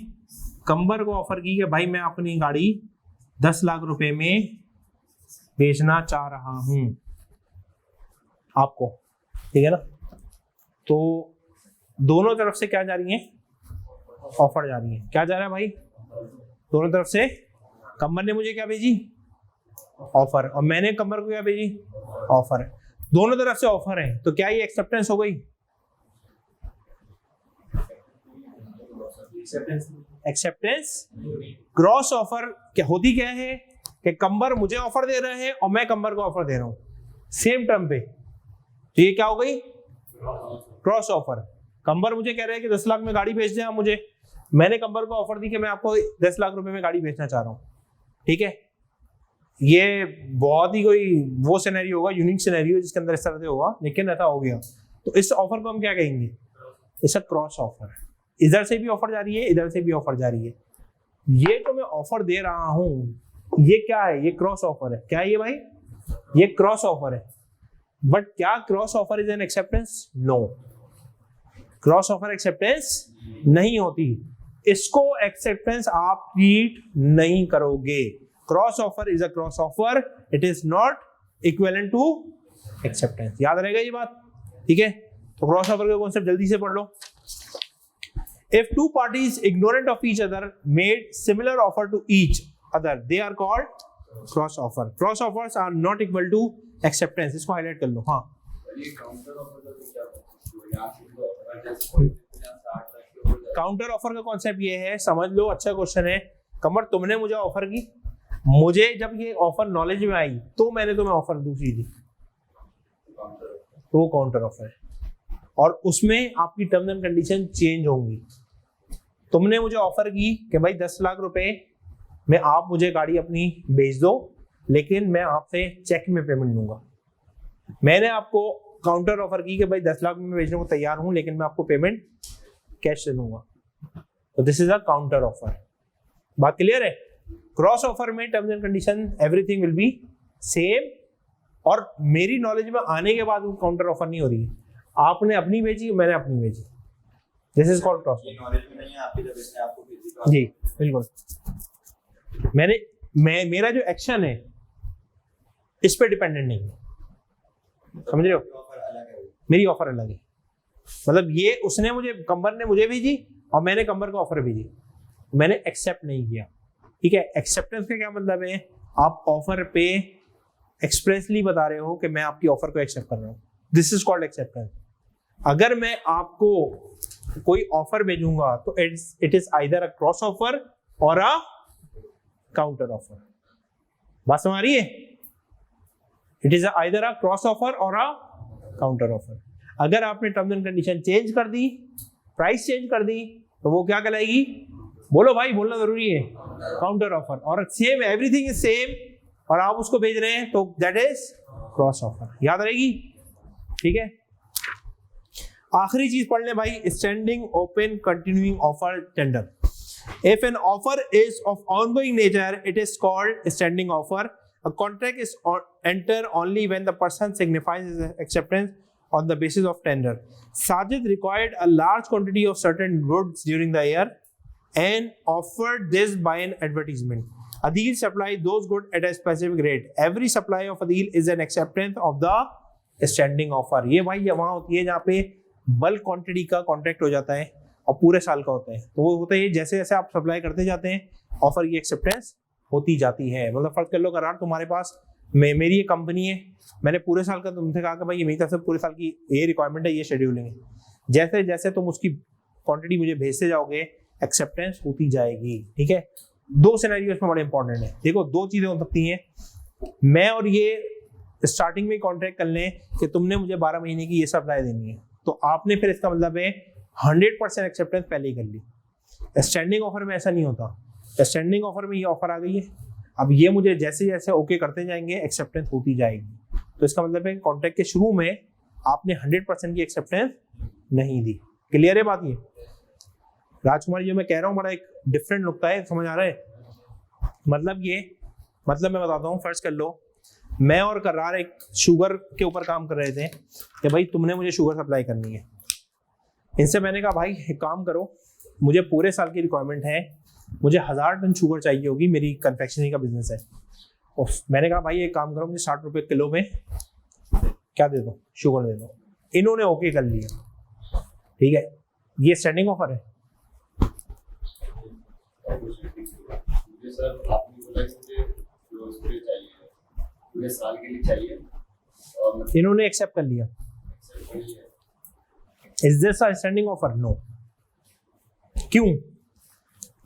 कंबर को ऑफर की कि भाई मैं अपनी गाड़ी 10 लाख रुपए में बेचना चाह रहा हूं आपको, ठीक है ना। तो दोनों तरफ से क्या जा रही है, ऑफर जा रही है। क्या जा रहा है भाई? दोनों तरफ से। कमर ने मुझे क्या भेजी? ऑफर। और मैंने कमर को क्या भेजी? ऑफर। दोनों तरफ से ऑफर है, तो क्या ये एक्सेप्टेंस हो गई? एक्सेप्टेंस। क्रॉस ऑफर क्या होती क्या है कि कंबर मुझे ऑफर दे रहे हैं और मैं कंबर को ऑफर दे रहा हूं सेम टर्म पे, तो ये क्या हो गई? Cross offer. कंबर मुझे कह रहे हैं कि 10 लाख में गाड़ी बेच दे आप मुझे, मैंने कंबर को ऑफर दी कि मैं आपको 10 लाख रुपए में गाड़ी बेचना चाह रहा हूं। ठीक है, ये बहुत ही कोई वो सिनेरियो होगा, यूनिक सिनेरियो जिसके अंदर इस तरह से होगा, लेकिन ऐसा हो गया। तो इस ऑफर को हम क्या कहेंगे? It's a cross offer. इधर से भी ऑफर जा रही है, इधर से भी ऑफर जा रही है। ये तो मैं ऑफर दे रहा हूं, ये क्या है? ये क्रॉस ऑफर है। क्या है ये भाई? ये क्रॉस ऑफर है। बट क्या cross offer is an acceptance? No, cross offer acceptance नहीं होती। इसको एक्सेप्टेंस आप ट्रीट नहीं करोगे। Cross offer is a cross offer, it is not equivalent to acceptance. याद रहेगा ये बात? ठीक है, तो क्रॉस ऑफर का कॉन्सेप्ट जल्दी से पढ़ लो। If two parties ignorant of each other made similar offer to each other, they are called cross offer. Cross offers are not equal to acceptance. इसको हाईलाइट कर लो। हाँ, काउंटर ऑफर का concept ये है, समझ लो, अच्छा क्वेश्चन है। कमर तुमने मुझे ऑफर की, मुझे जब ये ऑफर नॉलेज में आई तो मैंने तुम्हें ऑफर दूसरी दी, तो वो काउंटर ऑफर है और उसमें आपकी टर्म्स एंड कंडीशन चेंज होंगी। तुमने मुझे ऑफर की कि भाई 10 लाख रुपए में आप मुझे गाड़ी अपनी बेच दो, लेकिन मैं आपसे चेक में पेमेंट लूंगा। मैंने आपको काउंटर ऑफर की कि भाई 10 लाख में बेचने को तैयार हूं, लेकिन मैं आपको पेमेंट कैश से दूंगा। तो this is a counter offer. बात क्लियर है? क्रॉस ऑफर में terms and condition everything will be same, और मेरी नॉलेज में आने के बाद काउंटर ऑफर नहीं हो रही है। आपने अपनी भेजी, मैंने अपनी भेजी। This is called cross. Knowledge में नहीं है आपकी, जब इसने आपको भेजी तो जी बिल्कुल। मेरा जो एक्शन है इस पे डिपेंडेंट नहीं है, समझ रहे हो? ऑफर अलग है। मेरी ऑफर अलग है। मतलब ये उसने मुझे, कंबर ने मुझे भेजी और मैंने कंबर को ऑफर भेजी, मैंने एक्सेप्ट नहीं किया। ठीक है, एक्सेप्टेंस का क्या मतलब है? आप ऑफर पे एक्सप्रेसली बता रहे हो कि मैं आपकी ऑफर को एक्सेप्ट कर रहा हूं। This is called acceptance. अगर मैं आपको कोई ऑफर भेजूंगा तो it is either a cross offer और अ काउंटर ऑफर। बात समझ आ रही है? It is either a cross offer और अ काउंटर ऑफर। अगर आपने टर्म्स एंड कंडीशन चेंज कर दी, प्राइस चेंज कर दी, तो वो क्या कहलाएगी? बोलो भाई, बोलना जरूरी है। Counter offer. और सेम, एवरीथिंग इज सेम, और आप उसको भेज रहे हैं, तो दैट इज क्रॉस ऑफर। याद रहेगी? ठीक है, आखिरी चीज पढ़ ले भाई, standing, open, continuing offer, tender. If an offer is of ongoing nature, it is called standing offer. A contract is entered only when the person signifies his acceptance on the basis of tender. Sajid required a large quantity of certain goods during the year and offered this by an advertisement. Adil supplied those goods at a specific rate. Every supply of Adil is an acceptance of the standing offer. ये भाई वहाँ होती है जहाँ पे bulk quantity का contract हो जाता है और पूरे साल का होता है, तो वो होता है जैसे जैसे आप सप्लाई करते जाते हैं ऑफर की एक्सेप्टेंस होती जाती है। मतलब फर्ज कर लो, करार तुम्हारे पास मेरी ये कंपनी है, मैंने पूरे साल का तुमसे कहा कि भाई ये मेरी तरफ से पूरे साल की ये रिक्वायरमेंट है, ये शेड्यूलिंग है। जैसे जैसे तुम उसकी क्वांटिटी मुझे भेजते जाओगे, एक्सेप्टेंस होती जाएगी। ठीक है, दो सिनेरियो इसमें बड़े इंपॉर्टेंट है। देखो, दो चीजें हो सकती हैं। मैं और ये स्टार्टिंग में कॉन्ट्रैक्ट कर लें कि तुमने मुझे 12 महीने की ये सप्लाई देनी है, तो आपने फिर इसका मतलब है 100% एक्सेप्टेंस पहले ही कर ली। स्टैंडिंग ऑफर में ऐसा नहीं होता। स्टैंडिंग ऑफर में ये ऑफर आ गई है, अब ये मुझे जैसे जैसे ओके करते जाएंगे एक्सेप्टेंस होती जाएगी। तो इसका मतलब है कॉन्ट्रैक्ट के शुरू में आपने 100% की एक्सेप्टेंस नहीं दी। क्लियर है बात? ये राजकुमार, जो मैं कह रहा हूँ बड़ा एक डिफरेंट नुकता है, समझ आ रहा है? मतलब मैं बताता हूँ। फर्स्ट कर लो, मैं और करार एक शुगर के ऊपर काम कर रहे थे कि भाई तुमने मुझे शुगर सप्लाई करनी है। इनसे मैंने कहा भाई एक काम करो, मुझे पूरे साल की रिक्वायरमेंट है, मुझे 1000 टन शुगर चाहिए होगी, मेरी कन्फेक्शनरी का बिजनेस है। और मैंने कहा भाई एक काम करो, मुझे 60 रुपए किलो में क्या दे दो, शुगर दे दो। इन्होंने ओके कर लिया। ठीक है, ये स्टैंडिंग ऑफर है। मुझे सर आपने बोला कि मुझे क्लोज पे चाहिए, पूरे साल के लिए चाहिए और मैं इन्होंने एक्सेप्ट कर लिया। एक्सेप्ट करी है। Is this a standing offer? No. क्यों?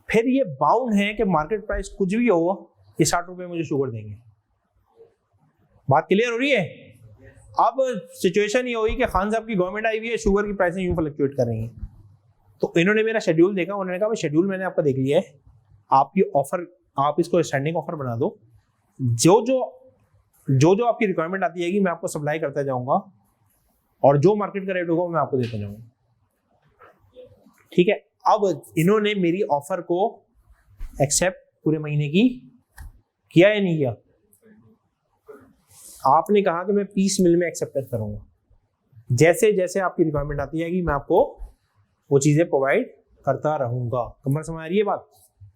फिर ये बाउंड है कि मार्केट प्राइस कुछ भी हो, ये 60 रुपए मुझे शुगर देंगे। बात क्लियर हो रही है? अब सिचुएशन ये हुई कि खान साहब की गवर्नमेंट आई हुई है, शुगर की प्राइसें यूं फ्लक्चुएट कर रही हैं। तो इन्होंने मेरा शेड्यूल देखा, उन्होंने कहा शेड्यूल मैंने आपका देख लिया है, आपकी ऑफर आप इसको स्टैंडिंग ऑफर बना दो, जो जो आपकी रिक्वायरमेंट आती है मैं आपको सप्लाई करता जाऊंगा और जो मार्केट का रेट होगा मैं आपको देता जाऊंगा। ठीक है, अब इन्होंने मेरी ऑफर को एक्सेप्ट पूरे महीने की किया या नहीं किया? आपने कहा कि मैं पीस मिल में एक्सेप्ट करूंगा, जैसे जैसे आपकी रिक्वायरमेंट आती है मैं आपको वो चीजें प्रोवाइड करता रहूंगा। कमर समझ आ रही है बात?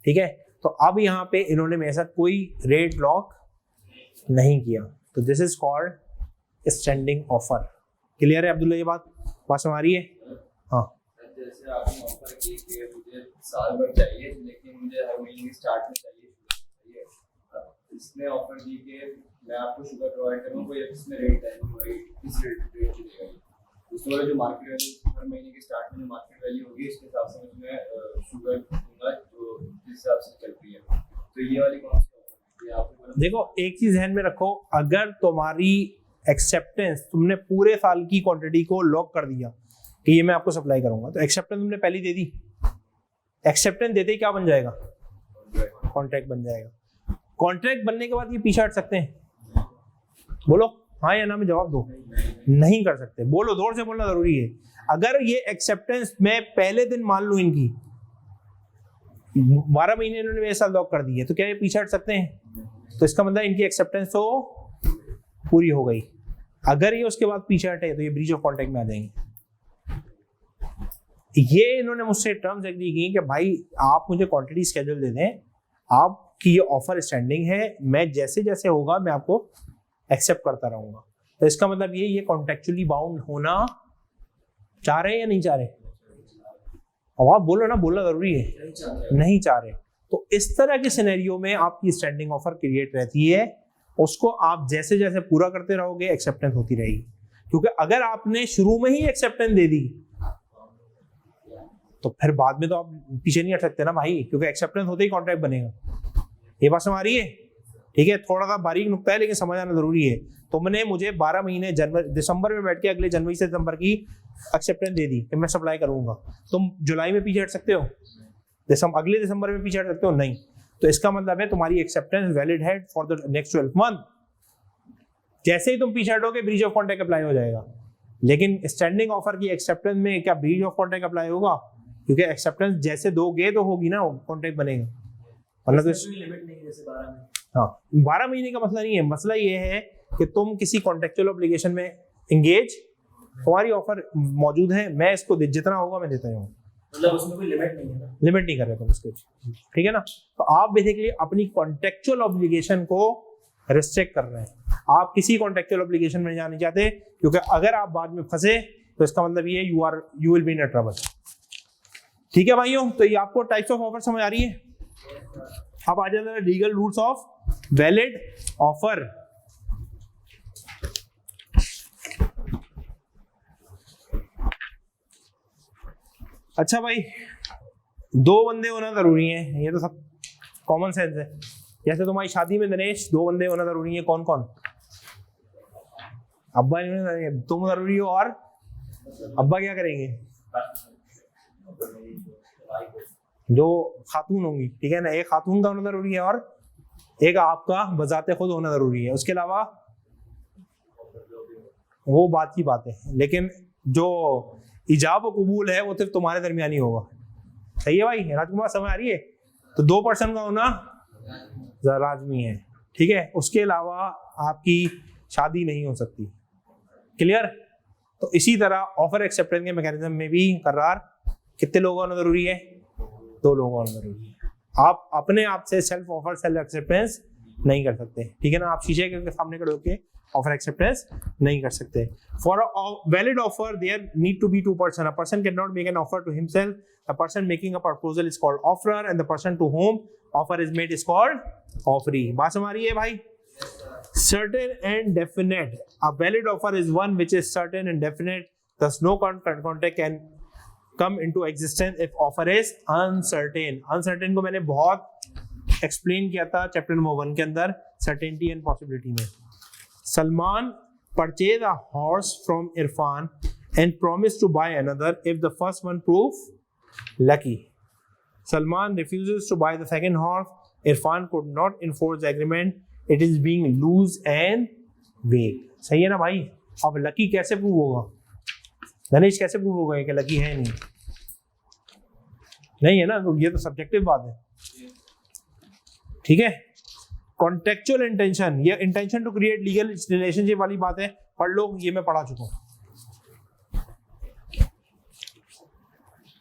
ठीक है, तो अब यहाँ पे इन्होंने मेरे साथ कोई रेट लॉक नहीं किया, तो this is called standing offer. Clear है अब्दुल्ला ये बात समझ आ रही है? हाँ, जैसे आपने ऑफर की कि मुझे साल भर चाहिए लेकिन मुझे हर महीने की स्टार्ट में चाहिए, इसने ऑफर की कि मैं आपको शुगर प्रोवाइड करूँगा, कोई इसमें रेट तय नहीं हुआ, किस रेट पे देगा, उसके बाद जो मार्केट वैल्यू हर महीने के स्टार्ट में जो मार्केट वैल्यू होगी उसके हिसाब से मैं शुगर दूंगा जो जिस हिसाब से चल रही है। तो ये वाली कौन सी ऑफर है आपको? देखो एक चीज ध्यान में रखो, अगर तुम्हारी एक्सेप्टेंस, तुमने पूरे साल की क्वांटिटी को लॉक कर दिया कि ये मैं आपको सप्लाई करूंगा, तो एक्सेप्टेंस तुमने पहले दे दी। एक्सेप्टेंस देते ही क्या बन जाएगा? कॉन्ट्रैक्ट बन जाएगा। कॉन्ट्रैक्ट बनने के बाद ये पीछे हट सकते हैं? बोलो हाँ या ना में जवाब दो। नहीं कर सकते। बोलो, जोर से बोलना जरूरी है। अगर ये एक्सेप्टेंस मैं पहले दिन मान लूं इनकी 12 महीने इन्होंने मेरे साथ लॉक कर दी है, तो क्या ये पीछे हट सकते हैं? तो इसका मतलब इनकी एक्सेप्टेंस तो पूरी हो गई। अगर ये उसके बाद पीछे हटे तो ये ब्रीच ऑफ कॉन्ट्रैक्ट में आ जाएंगे। ये इन्होंने मुझसे टर्म्स एग्री की कि भाई आप मुझे क्वांटिटी स्केड्यूल दे दें, आपकी ये ऑफर स्टैंडिंग है, मैं जैसे जैसे होगा मैं आपको एक्सेप्ट करता रहूंगा। तो इसका मतलब ये कॉन्ट्रेक्चुअली बाउंड होना चाह रहे हैं या नहीं चाह रहे? अब आप बोलो ना, बोलना जरूरी है। नहीं चाह रहे। तो इस तरह के सिनेरियो में आपकी स्टैंडिंग ऑफर क्रिएट रहती है, उसको आप जैसे जैसे पूरा करते रहोगे एक्सेप्टेंस होती रहेगी। क्योंकि अगर आपने शुरू में ही एक्सेप्टेंस दे दी तो फिर बाद में तो आप पीछे नहीं हट सकते ना भाई, क्योंकि एक्सेप्टेंस होते ही कॉन्ट्रैक्ट बनेगा। ये बात समझ आ रही है? ठीक है, थोड़ा सा बारीक नुक्ता है लेकिन समझ आना जरूरी है। तुमने मुझे 12 महीने दिसंबर में बैठ के अगले जनवरी से दिसंबर की एक्सेप्टेंस दे दी कि मैं सप्लाई करूंगा, तुम जुलाई में पीछे हट सकते हो? अगले दिसंबर में पीछे हट सकते हो? नहीं। तो इसका मतलब है तुम्हारी एक्सेप्टेंस वैलिड है फॉर द नेक्स्ट 12 मंथ। जैसे ही तुम पीछे हटोगे ब्रीच ऑफ कॉन्ट्रैक्ट अप्लाई हो जाएगा। लेकिन स्टैंडिंग ऑफर की एक्सेप्टेंस में क्या ब्रीच ऑफ कॉन्ट्रैक्ट अप्लाई होगा? क्योंकि एक्सेप्टेंस जैसे दोगे तो होगी ना, कॉन्ट्रैक्ट बनेगा। मतलब लिमिट नहीं, जैसे 12 में। हाँ, 12 महीने का मसला नहीं है। मसला ये है कि तुम किसी कॉन्ट्रेक्चुअल ऑब्लिगेशन में एंगेज, तुम्हारी ऑफर मौजूद है, मैं इसको जितना होगा मैं देता हूँ, मतलब उसमें कोई लिमिट नहीं है ना? लिमिट नहीं कर रहे तुम इसको। ठीक है ना? तो आप बेसिकली अपनी कॉन्ट्रेक्चुअल ऑब्लिगेशन को रिस्ट्रिक्ट कर रहे हैं। आप किसी कॉन्ट्रेक्चुअल ऑब्लिगेशन में जाना नहीं चाहते, क्योंकि अगर आप बाद में फंसे तो इसका मतलब ये you will be in trouble. ठीक है भाइयों, तो ये आपको टाइप्स ऑफ ऑफर समझ आ रही है। अब आ जाता है legal rules of valid offer. अच्छा भाई, 2 बंदे होना जरूरी है, ये तो सब कॉमन सेंस है। जैसे तुम्हारी शादी में दिनेश 2 बंदे होना जरूरी है। कौन कौन? अब्बा तुम जरूरी हो, और अब्बा क्या करेंगे? जो खातून होंगी, ठीक है ना, एक खातून का होना जरूरी है और एक आपका बजाते खुद होना जरूरी है। उसके अलावा वो बात की बात है, लेकिन जो इजाब और कबूल है वो सिर्फ तुम्हारे दरमियान ही होगा। सही है भाई? राजकुमार समझ आ रही है? तो 2% का होना लाजमी है। ठीक है, उसके अलावा आपकी शादी नहीं हो सकती। क्लियर? तो इसी तरह ऑफर एक्सेप्टेंस के मैकेनिज्म में भी करार कितने लोग होना जरूरी है? 2 लोग होना जरूरी है। आप अपने आप से सेल्फ ऑफर सेल्फ एक्सेप्टेंस नहीं कर सकते, ठीक है ना। आप शीशे के सामने खड़े होके ऑफर एक्सेप्टेंस नहीं कर सकते। For a valid offer there need to be two person, a person can not make an offer to himself, the person making a proposal is called offeror and the person to whom offer is made is called offeree. बात समझ आ रही है भाई? Certain and definite. A valid offer is one which is certain and definite. Thus, no contract can come into existence if offer is uncertain. Uncertain को मैंने बहुत explain किया था chapter number 1 के अंदर certainty and possibility में। Salman purchased a horse from Irfan and promised to buy another if the first one proved lucky. Salman refuses to buy the second horse. Irfan could not enforce the agreement. It is being loose and vague. सही है ना भाई? अब lucky कैसे prove होगा? गणेश कैसे prove होगा कि लकी है नहीं है ना, तो ये तो सब्जेक्टिव बात है, ठीक है। कॉन्टेक्चुअल इंटेंशन, ये intention to create legal relationship वाली बात है, पढ़ लो, ये मैं पढ़ा चुका हूं,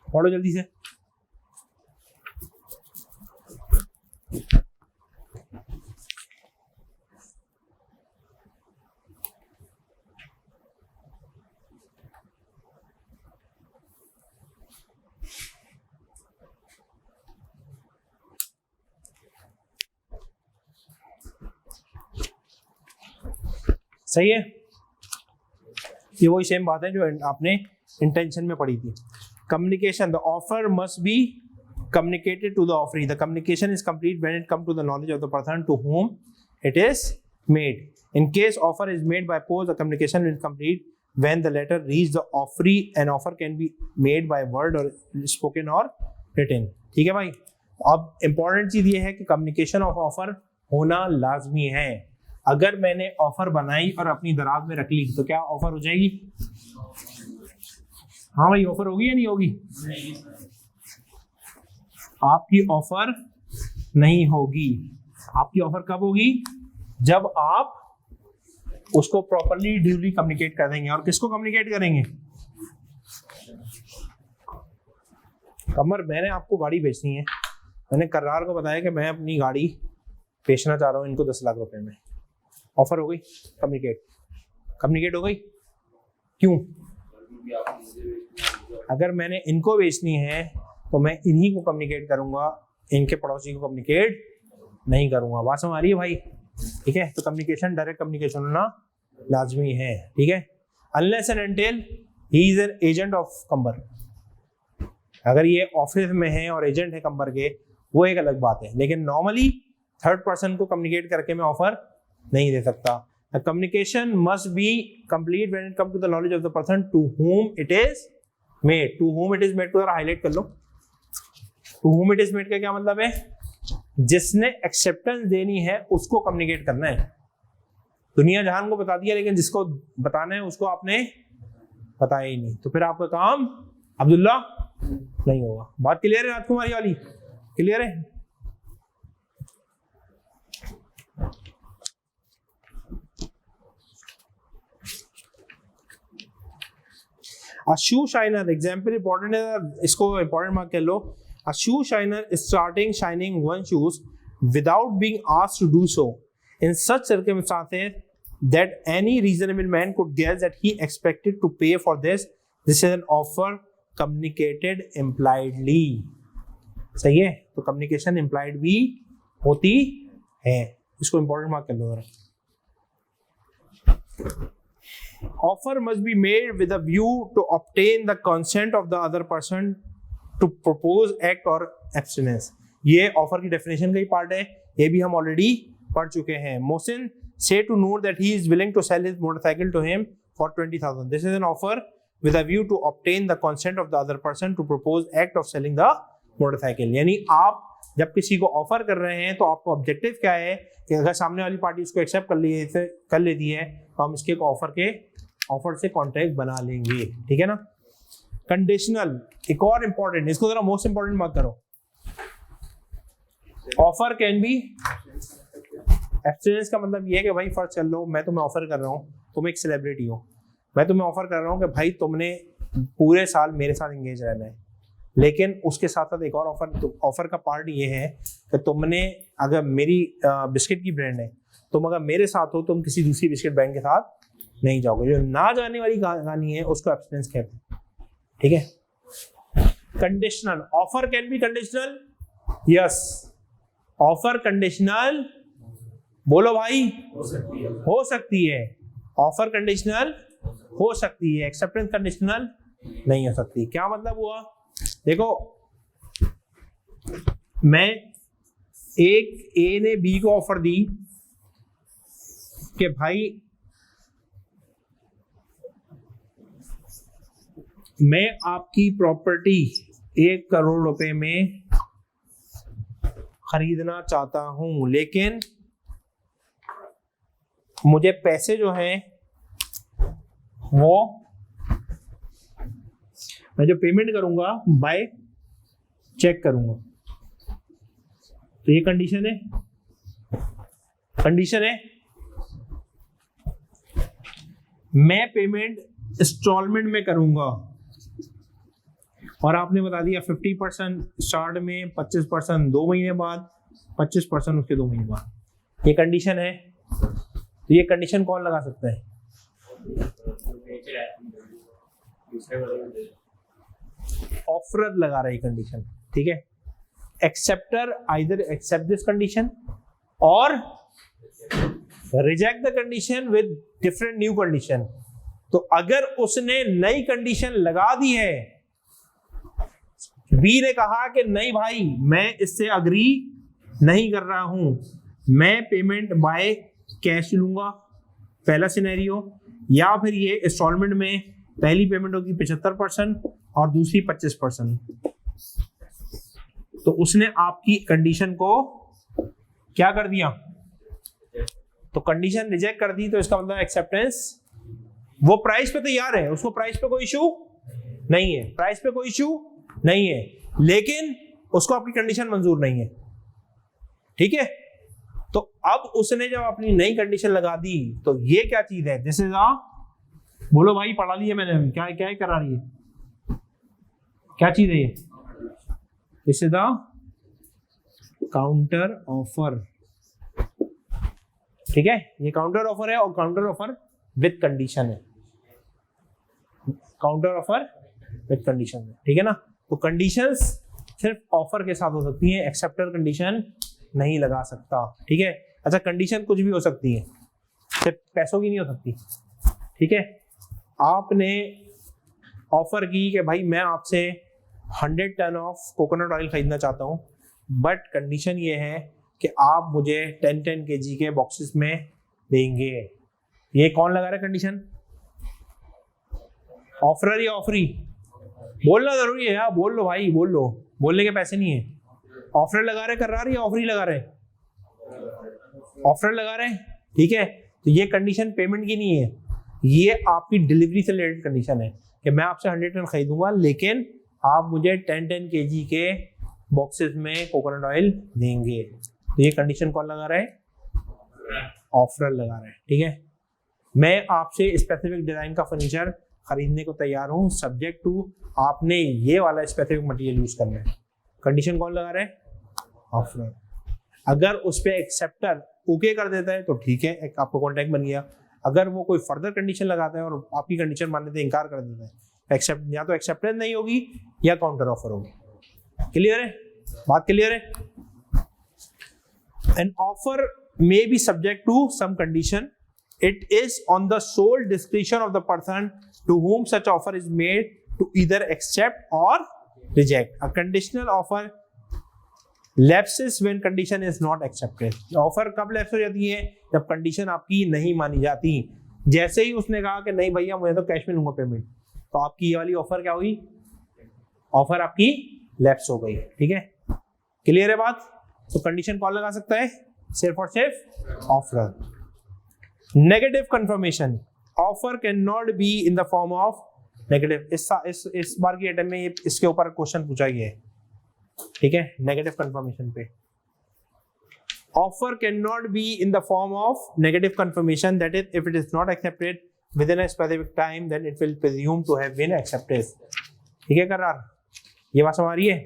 पढ़ो जल्दी से। सही है, ये वही सेम बात है जो आपने इंटेंशन में पढ़ी थी। Communication, the offer must be communicated to the offeree. The communication is complete when it comes to the knowledge of the person to whom it is made. In case offer is made by post, the communication is complete when the letter reaches the offeree. An offer can be made by word or spoken or written. ठीक है भाई? अब important चीज ये है कि communication of offer होना लाजमी है। अगर मैंने ऑफर बनाई और अपनी दराज में रख ली तो क्या ऑफर हो जाएगी? हाँ भाई, ऑफर होगी या नहीं होगी? आपकी ऑफर नहीं होगी। आपकी ऑफर कब होगी? जब आप उसको प्रॉपरली ड्यूली कम्युनिकेट कर देंगे। और किसको कम्युनिकेट करेंगे? कमर, मैंने आपको गाड़ी बेचनी है, मैंने कर्रार को बताया कि मैं अपनी गाड़ी बेचना चाह रहा हूँ इनको 10 लाख रुपए में। ऑफर हो गई, कम्युनिकेट हो गई। क्यों? अगर मैंने इनको बेचनी है तो मैं इन्हीं को कम्युनिकेट करूंगा, इनके पड़ोसी को कम्युनिकेट नहीं करूंगा। बात समझ आ रही है भाई? ठीक है, तो कम्युनिकेशन, डायरेक्ट कम्युनिकेशन होना लाजमी है। ठीक है, unless and until he is an agent of कंबर। अगर ये ऑफिस में है और एजेंट है कंबर के, वो एक अलग बात है, लेकिन नॉर्मली थर्ड पर्सन को कम्युनिकेट करके मैं ऑफर नहीं दे सकता। Communication must be complete when it come to the knowledge of the person to whom it is made। To whom it is made को जरा हाईलाइट कर लो। To whom it is made का क्या मतलब है? जिसने एक्सेप्टेंस देनी है उसको कम्युनिकेट करना है। दुनिया जहान को बता दिया, लेकिन जिसको बताना है उसको आपने बताया ही नहीं, तो फिर आपका काम अब्दुल्ला नहीं होगा। बात क्लियर है राजकुमारी वाली? क्लियर है? A shoe shiner example important है, इसको important मार्क कर लो। A shoe shiner is starting shining one shoes without being asked to do so. In such circumstances that any reasonable man could guess that he expected to pay for this, this is an offer communicated impliedly। सही है? तो communication implied भी होती है, इसको important mark कर लो जरा। Offer must be made with a view to obtain the consent of the other person to propose act or abstinence। ये ऑफर की डेफिनेशन का ही पार्ट है, ये भी हम ऑलरेडी पढ़ चुके हैं। Mohsin say to Noor that he is willing to sell his motorcycle to him for 20,000. This is an offer with a view to obtain the consent of the other person to propose act of selling the motorcycle। यानी आप जब किसी को offer कर रहे हैं तो आपका ऑब्जेक्टिव क्या है कि अगर सामने वाली पार्टी उसको एक्सेप्ट कर लेती है तो हम इसके ऑफर से कॉन्ट्रैक्ट बना लेंगे। ठीक है ना? कंडीशनल, एक और इंपॉर्टेंट, इसको जरा मोस्ट इंपॉर्टेंट मत करो। ऑफर कैन बी एब्स्टिनेंस का मतलब ये है कि भाई फर्स्ट चल लो, मैं तुम्हें ऑफर कर रहा हूँ, तुम एक सेलिब्रिटी हो, मैं तुम्हें ऑफर कर रहा हूँ कि भाई तुमने पूरे साल मेरे साथ एंगेज रहना है, लेकिन उसके साथ साथ एक और ऑफर का पार्ट ये है कि तुमने अगर मेरी बिस्किट की ब्रांड है, तुम अगर मेरे साथ हो तुम किसी दूसरी बिस्किट ब्रांड के साथ नहीं जाओगे। जो ना जाने वाली कहानी है उसको एब्सटेंस कहते हैं, ठीक है। Conditional offer can be conditional, yes. Offer conditional बोलो भाई, हो सकती है। ऑफर कंडीशनल हो सकती है, एक्सेप्टेंस कंडीशनल नहीं हो सकती। क्या मतलब हुआ? देखो, मैं एक ए ने बी को ऑफर दी कि भाई मैं आपकी प्रॉपर्टी 1 करोड़ रुपए में खरीदना चाहता हूं, लेकिन मुझे पैसे जो हैं वो मैं जो पेमेंट करूंगा बाय चेक करूंगा। तो ये कंडीशन है, मैं पेमेंट इंस्टॉलमेंट में करूंगा और आपने बता दिया 50% स्टार्ट में, 25% 2 महीने बाद, 25% उसके 2 महीने बाद। ये कंडीशन है। तो ये कंडीशन कौन लगा सकता है? ऑफरर लगा रही कंडीशन, ठीक है। Acceptor either accept this condition or reject the condition with different new condition. तो अगर उसने नई कंडीशन लगा दी है, बी ने कहा कि नहीं भाई मैं इससे अग्री नहीं कर रहा हूं, मैं पेमेंट बाय कैश लूंगा, पहला सिनेरियो, या फिर ये इंस्टॉलमेंट में पहली पेमेंट होगी 75% और दूसरी 25%। तो उसने आपकी कंडीशन को क्या कर दिया? तो कंडीशन रिजेक्ट कर दी। तो इसका मतलब एक्सेप्टेंस, वो प्राइस पे तैयार है, उसको प्राइस पे कोई इशू नहीं है, प्राइस पे कोई इशू नहीं है, लेकिन उसको आपकी कंडीशन मंजूर नहीं है, ठीक है। तो अब उसने जब अपनी नई कंडीशन लगा दी तो ये क्या चीज है? दिस इज बोलो भाई, पढ़ा लिया मैंने, क्या क्या करा रही है, क्या चीज है ये? This is the counter offer, ठीक है। ये काउंटर ऑफर है और काउंटर ऑफर विद कंडीशन है, काउंटर ऑफर विद कंडीशन है, ठीक है ना। तो कंडीशंस सिर्फ ऑफर के साथ हो सकती हैं, एक्सेप्टर कंडीशन नहीं लगा सकता, ठीक है। अच्छा, कंडीशन कुछ भी हो सकती है, सिर्फ पैसों की नहीं हो सकती, ठीक है। आपने ऑफर की कि भाई मैं आपसे 100 टन ऑफ कोकोनट ऑयल खरीदना चाहता हूं, बट कंडीशन ये है कि आप मुझे 10-10 kg के बॉक्सेस में देंगे। ये कौन लगा रहा है कंडीशन? ऑफरर या ऑफरी? बोलना जरूरी है यार, बोल लो भाई, बोल लो, बोलने के पैसे नहीं है। ऑफर लगा रहे करार या ऑफरी लगा रहे? ऑफर लगा रहे, ठीक है। तो ये कंडीशन पेमेंट की नहीं है, ये आपकी डिलीवरी से रिलेटेड कंडीशन है कि मैं आपसे 100 टन खरीदूंगा, लेकिन आप मुझे 10-10 kg के बॉक्सेस में कोकोनट ऑयल देंगे। तो ये कंडीशन कौन लगा रहा है? ऑफर लगा रहा है, ठीक है। मैं आपसे स्पेसिफिक डिजाइन का फर्नीचर खरीदने को तैयार हूं, सब्जेक्ट टू आपने ये वाला स्पेसिफिक मटेरियल यूज करना है। कंडीशन कौन लगा रहा है? ऑफर। अगर उस पर एक्सेप्टर ओके कर देता है तो ठीक है, एक आपको कॉन्ट्रैक्ट बन गया। अगर वो कोई फर्दर कंडीशन लगाता है और आपकी कंडीशन मानने से इनकार कर देता है, एक्सेप्ट या तो एक्सेप्टेंस नहीं होगी या काउंटर ऑफर होगी। क्लियर है? बात क्लियर है? An offer may be subject to some condition. It is on the sole discretion of the person to whom such offer is made to either accept or reject. A conditional offer lapses when condition is not accepted. Offer कब lapse हो जाती है? जब condition आपकी नहीं मानी जाती। जैसे ही उसने कहा कि नहीं भैया मुझे तो कैश में लूंगा पेमेंट, तो आपकी ये वाली ऑफर क्या हुई? ऑफर आपकी लैप्स हो गई, ठीक है। क्लियर है बात? तो कंडीशन कौन लगा सकता है? सिर्फ और सिर्फ offer. Negative confirmation, offer can not be in the form of negative. इस बार की अटेम्प्ट में इसके ऊपर क्वेश्चन पूछा गया है, ठीक है। नेगेटिव कंफर्मेशन पे offer can not be in the form of negative confirmation, that is if it is not accepted within a specific time then it will presume to have been accepted, ठीक है। करार ये बात समझ आ रही है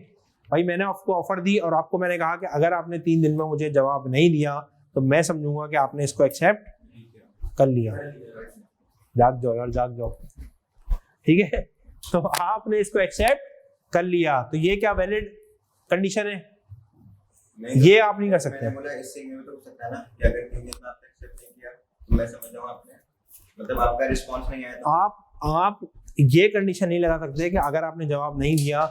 भाई? मैंने आपको ऑफर दी और आपको मैंने कहा कि अगर आपने 3 दिन में मुझे जवाब नहीं दिया तो मैं समझूंगा कि आपने इसको एक्सेप्ट कर लिया। जाग जाओ यार, जाग जाओ, ठीक है? तो आपने इसको एक्सेप्ट कर लिया, तो ये क्या वैलिड कंडीशन है? ये आप नहीं कर सकते। मैंने बोला इससे ये तो हो सकता है ना कि अगर 3 दिन में आपने एक्सेप्ट नहीं किया तो मैं समझ जाऊं आपने, मतलब आपका रिस्पांस नहीं आया तो आप ये कंडीशन नहीं लगा सकते कि अगर आपने जवाब नहीं दिया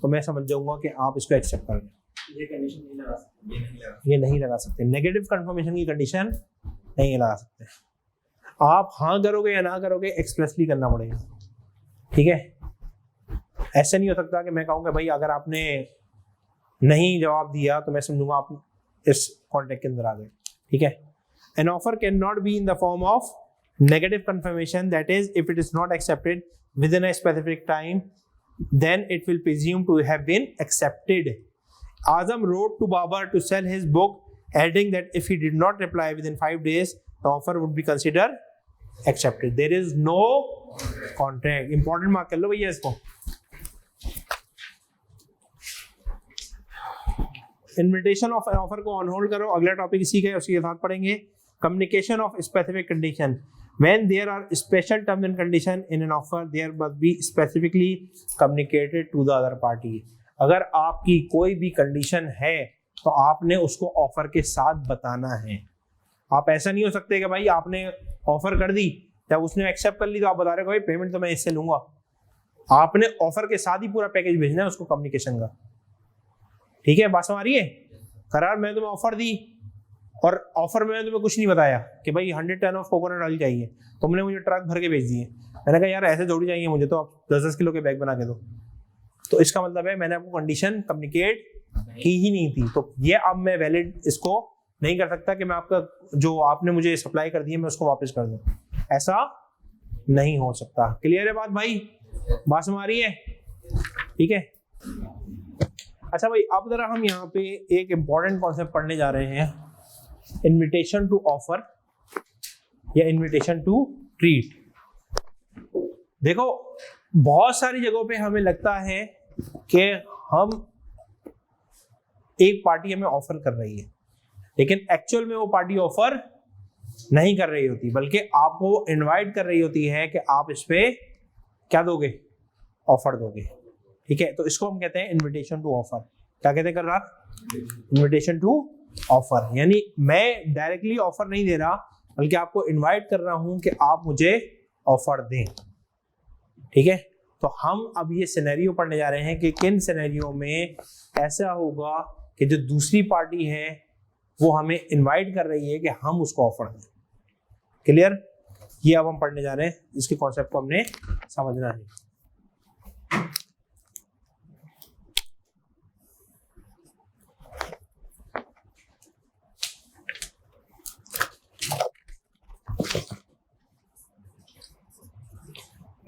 तो मैं समझ जाऊंगा कि आप इसको एक्सेप्ट कर लें। ये कंडीशन नहीं लगा सकते, ये नहीं लगा सकते। नेगेटिव कंफर्मेशन की कंडीशन नहीं लगा सकते। आप हाँ करोगे या ना करोगे एक्सप्रेसली करना पड़ेगा, ठीक है? ऐसा नहीं हो सकता कि मैं कहूँगा भाई अगर आपने नहीं जवाब दिया तो मैं समझूंगा आप इस कॉन्टेक्ट के अंदर आ गए, ठीक है? An offer can not be in the form of negative confirmation, that is if it is not accepted within a specific time then it will presume to have been accepted. Azam wrote to Babar to sell his book, adding that if he did not reply within 5 days the offer would be considered accepted. There is no contract. Important mark कर लो भैया इसको। Invitation of offer को on hold करो। अगला topic इसी का उसी के साथ पढ़ेंगे। Communication of specific condition. When there are special terms and condition in an offer, there must be specifically communicated to the other party. अगर आपकी कोई भी कंडीशन है तो आपने उसको ऑफर के साथ बताना है। आप ऐसा नहीं हो सकते कि भाई आपने ऑफर कर दी, जब उसने एक्सेप्ट कर ली तो आप बता रहे हो भाई पेमेंट तो मैं इससे लूंगा। आपने ऑफर के साथ ही पूरा पैकेज भेजना है उसको कम्युनिकेशन का, ठीक है? बात समझ आ रही है? करार मैंने तुम्हें ऑफर दी और ऑफर में तुम्हें कुछ नहीं बताया कि भाई 100 टन ऑफ कोकोनट ऑयल चाहिए, तुमने मुझे ट्रक भर के भेज दिए। मैंने कहा यार ऐसे थोड़ी चाहिए मुझे, तो आप 10-10 किलो के बैग बना के दो। तो इसका मतलब है मैंने आपको कंडीशन कम्युनिकेट की ही नहीं थी, तो ये अब मैं वैलिड इसको नहीं कर सकता कि मैं आपका जो आपने मुझे सप्लाई कर दी है मैं उसको वापस कर दूं। ऐसा नहीं हो सकता। क्लियर है बात भाई? बात समझ आ रही है? ठीक है। अच्छा भाई अब जरा हम यहाँ पे एक इंपॉर्टेंट कॉन्सेप्ट पढ़ने जा रहे हैं, इन्विटेशन टू ऑफर या इन्विटेशन टू ट्रीट। देखो बहुत सारी जगहों पे हमें लगता है कि हम एक पार्टी हमें ऑफर कर रही है, लेकिन एक्चुअल में वो पार्टी ऑफर नहीं कर रही होती, बल्कि आपको इनवाइट कर रही होती है कि आप इस पे क्या दोगे, ऑफर दोगे। ठीक है, तो इसको हम कहते हैं इन्विटेशन टू ऑफर। क्या कहते हैं कर रहा? Invitation to offer. यानी मैं डायरेक्टली ऑफर नहीं दे रहा, बल्कि आपको इनवाइट कर रहा हूं कि आप मुझे ऑफर दें। ठीक है, तो हम अब ये सिनेरियो पढ़ने जा रहे हैं कि किन सिनेरियो में ऐसा होगा कि जो दूसरी पार्टी है वो हमें इनवाइट कर रही है कि हम उसको ऑफर दें। क्लियर? ये अब हम पढ़ने जा रहे हैं, इसके कॉन्सेप्ट को हमने समझना है।